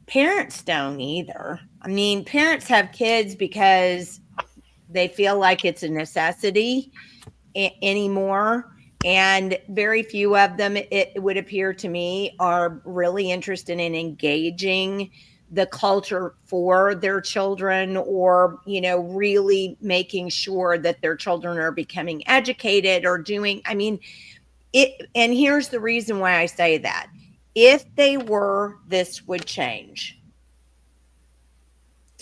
Parents don't either. I mean, parents have kids because they feel like it's a necessity anymore. And very few of them, it would appear to me, are really interested in engaging the culture for their children, or, really making sure that their children are becoming educated or doing, and here's the reason why I say that. If they were, this would change.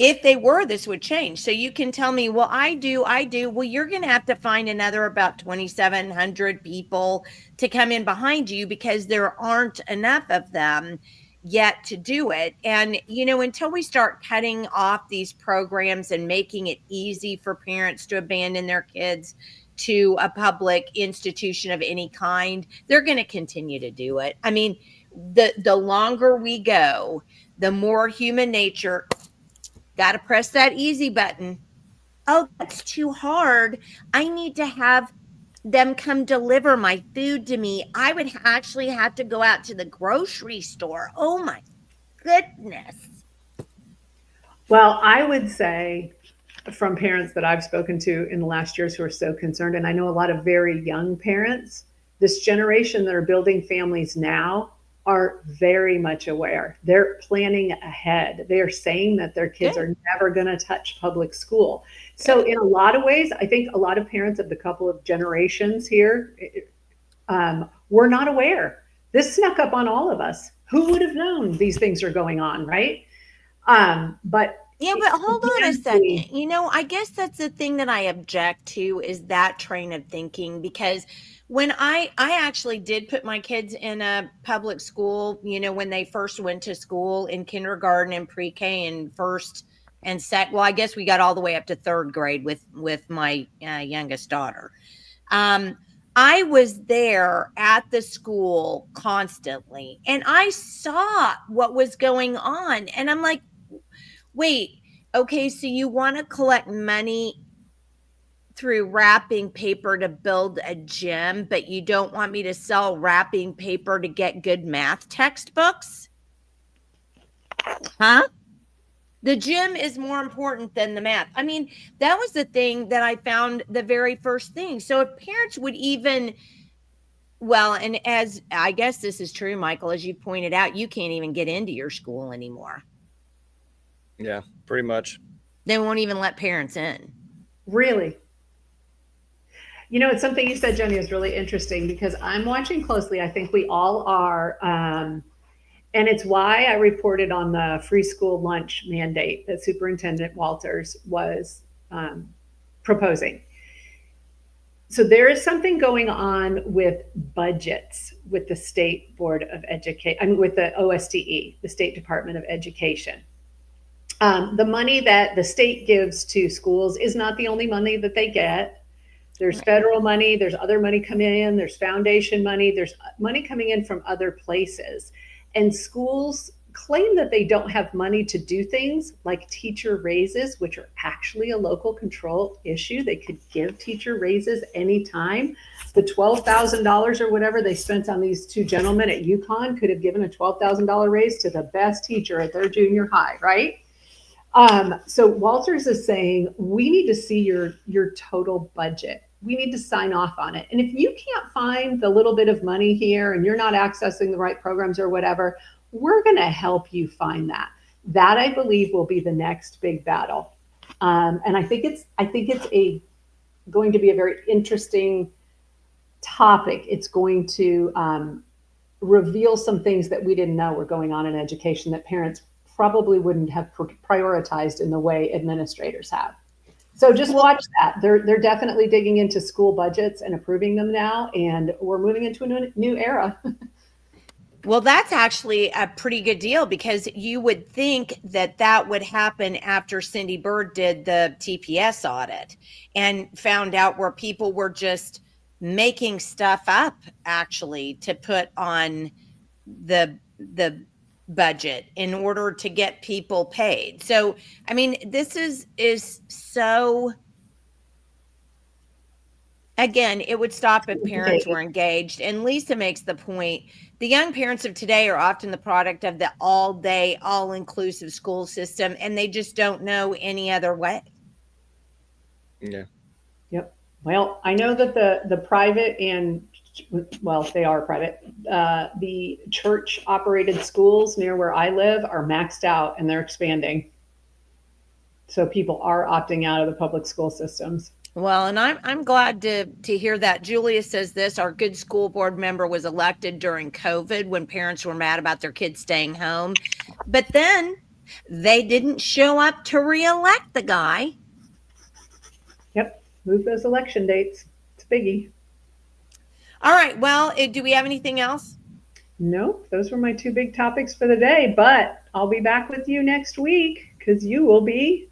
If they were, this would change. So you can tell me, well, I do. Well, you're going to have to find another about 2,700 people to come in behind you, because there aren't enough of them yet to do it. And, until we start cutting off these programs and making it easy for parents to abandon their kids to a public institution of any kind, they're going to continue to do it. I mean, the longer we go, the more human nature. Got to press that easy button. Oh, that's too hard. I need to have them come deliver my food to me. I would actually have to go out to the grocery store. Oh my goodness. Well, I would say, from parents that I've spoken to in the last years who are so concerned, and I know a lot of very young parents, this generation that are building families now are very much aware. They're planning ahead. They're saying that their kids are never going to touch public school. So in a lot of ways, I think a lot of parents of the couple of generations here were not aware. This snuck up on all of us. Who would have known these things are going on, right? But yeah, but hold on a second. You know, I guess that's the thing that I object to is that train of thinking, because when I actually did put my kids in a public school, you know, when they first went to school in kindergarten and pre-K and first and well, I guess we got all the way up to third grade with my youngest daughter. I was there at the school constantly and I saw what was going on. And I'm like, wait, okay, so you want to collect money through wrapping paper to build a gym, but you don't want me to sell wrapping paper to get good math textbooks? Huh? The gym is more important than the math. I mean, that was the thing that I found the very first thing. So if parents would even, well, and as I guess this is true, Michael, as you pointed out, you can't even get into your school anymore. Yeah, pretty much. They won't even let parents in. Really? You know, it's something you said, Jenny, is really interesting because I'm watching closely. I think we all are. And it's why I reported on the free school lunch mandate that Superintendent Walters was proposing. So there is something going on with budgets with the State Board of Education, I mean, with the OSDE, the State Department of Education. The money that the state gives to schools is not the only money that they get. There's federal money, there's other money coming in, there's foundation money, there's money coming in from other places. And schools claim that they don't have money to do things like teacher raises, which are actually a local control issue. They could give teacher raises anytime. The $12,000 or whatever they spent on these two gentlemen at UConn could have given a $12,000 raise to the best teacher at their junior high, right? So Walters is saying, we need to see your total budget. We need to sign off on it. And if you can't find the little bit of money here and you're not accessing the right programs or whatever, we're going to help you find that. That I believe will be the next big battle. And I think it's going to be a very interesting topic. It's going to reveal some things that we didn't know were going on in education that parents probably wouldn't have prioritized in the way administrators have. So just watch that. They're definitely digging into school budgets and approving them now, and we're moving into a new era. Well, that's actually a pretty good deal because you would think that that would happen after Cindy Bird did the TPS audit and found out where people were just making stuff up actually to put on the budget in order to get people paid. So, I mean, this is so, again, it would stop if parents were engaged. And Lisa makes the point, the young parents of today are often the product of the all day, all inclusive school system, and they just don't know any other way. Yeah. Yep. Well, I know that the private and, well, they are private. The church operated schools near where I live are maxed out and they're expanding. So people are opting out of the public school systems. Well, and I'm glad to hear that. Julia says this, our good school board member was elected during COVID when parents were mad about their kids staying home. But then they didn't show up to reelect the guy. Yep. Move those election dates. It's a biggie. All right. Well, do we have anything else? Nope. Those were my two big topics for the day, but I'll be back with you next week because you will be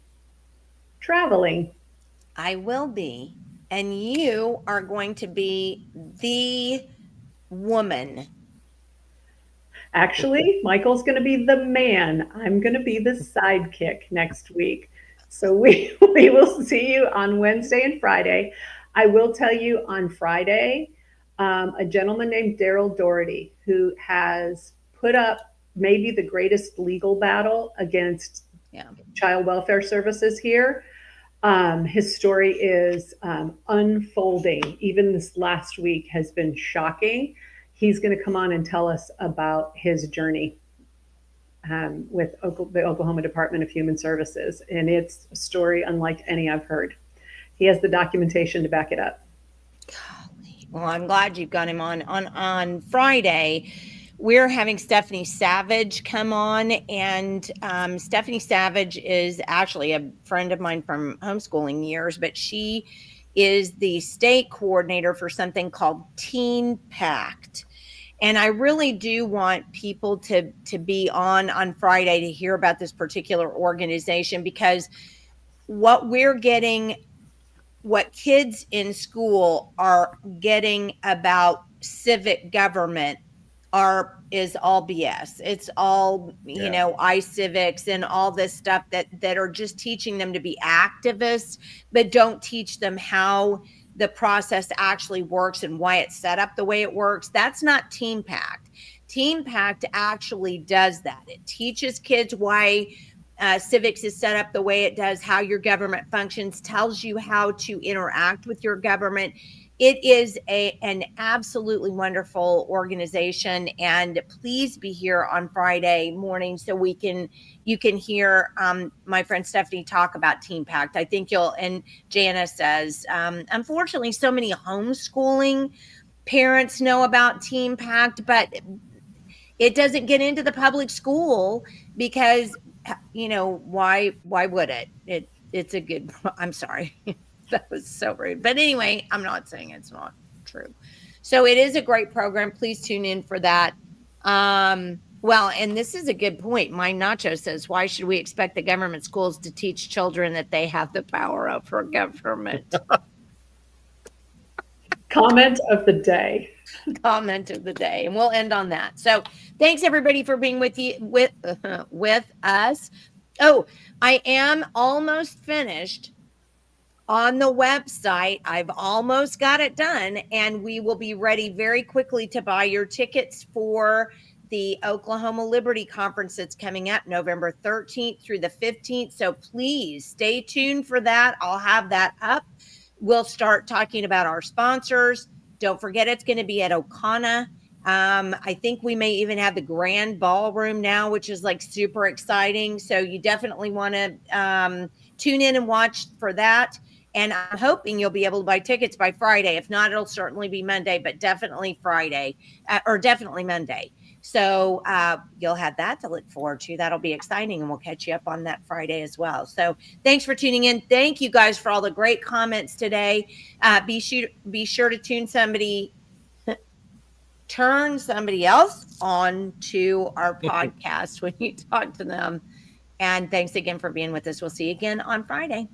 traveling. I will be. And you are going to be the woman. Actually, Michael's going to be the man. I'm going to be the sidekick next week. So we will see you on Wednesday and Friday. I will tell you on Friday, a gentleman named Daryl Doherty, who has put up maybe the greatest legal battle against child welfare services here. His story is unfolding. Even this last week has been shocking. He's going to come on and tell us about his journey with the Oklahoma Department of Human Services. And it's a story unlike any I've heard. He has the documentation to back it up. Golly. Well, I'm glad you've got him on Friday. We're having Stephanie Savage come on, and Stephanie Savage is actually a friend of mine from homeschooling years, but she is the state coordinator for something called Teen Pact. And I really do want people to be on Friday to hear about this particular organization, because what kids in school are getting about civic government is all BS. It's all, iCivics and all this stuff that are just teaching them to be activists, but don't teach them how the process actually works and why it's set up the way it works. That's not Teen Pact. Teen Pact actually does that. It teaches kids why civics is set up the way it does, how your government functions, tells you how to interact with your government. It is an absolutely wonderful organization, and please be here on Friday morning so you can hear my friend Stephanie talk about Teen Pact. I think and Jana says, unfortunately, so many homeschooling parents know about Teen Pact, but it doesn't get into the public school because, why would it? It's a good, I'm sorry. That was so rude. But anyway, I'm not saying it's not true. So it is a great program. Please tune in for that. Well, and this is a good point. My Nacho says, why should we expect the government schools to teach children that they have the power over government? Comment of the day. Comment of the day. And we'll end on that. So thanks everybody for being with us. Oh, I am almost finished on the website. I've almost got it done, and we will be ready very quickly to buy your tickets for the Oklahoma Liberty Conference that's coming up November 13th through the 15th. So please stay tuned for that. I'll have that up. We'll start talking about our sponsors. Don't forget, it's going to be at Okana. I think we may even have the grand ballroom now, which is like super exciting. So you definitely want to tune in and watch for that. And I'm hoping you'll be able to buy tickets by Friday. If not, it'll certainly be Monday, but definitely Friday or definitely Monday. So you'll have that to look forward to. That'll be exciting, and we'll catch you up on that Friday as well. So thanks for tuning in. Thank you guys for all the great comments today. Be sure to turn somebody else on to our podcast when you talk to them. And thanks again for being with us. We'll see you again on Friday.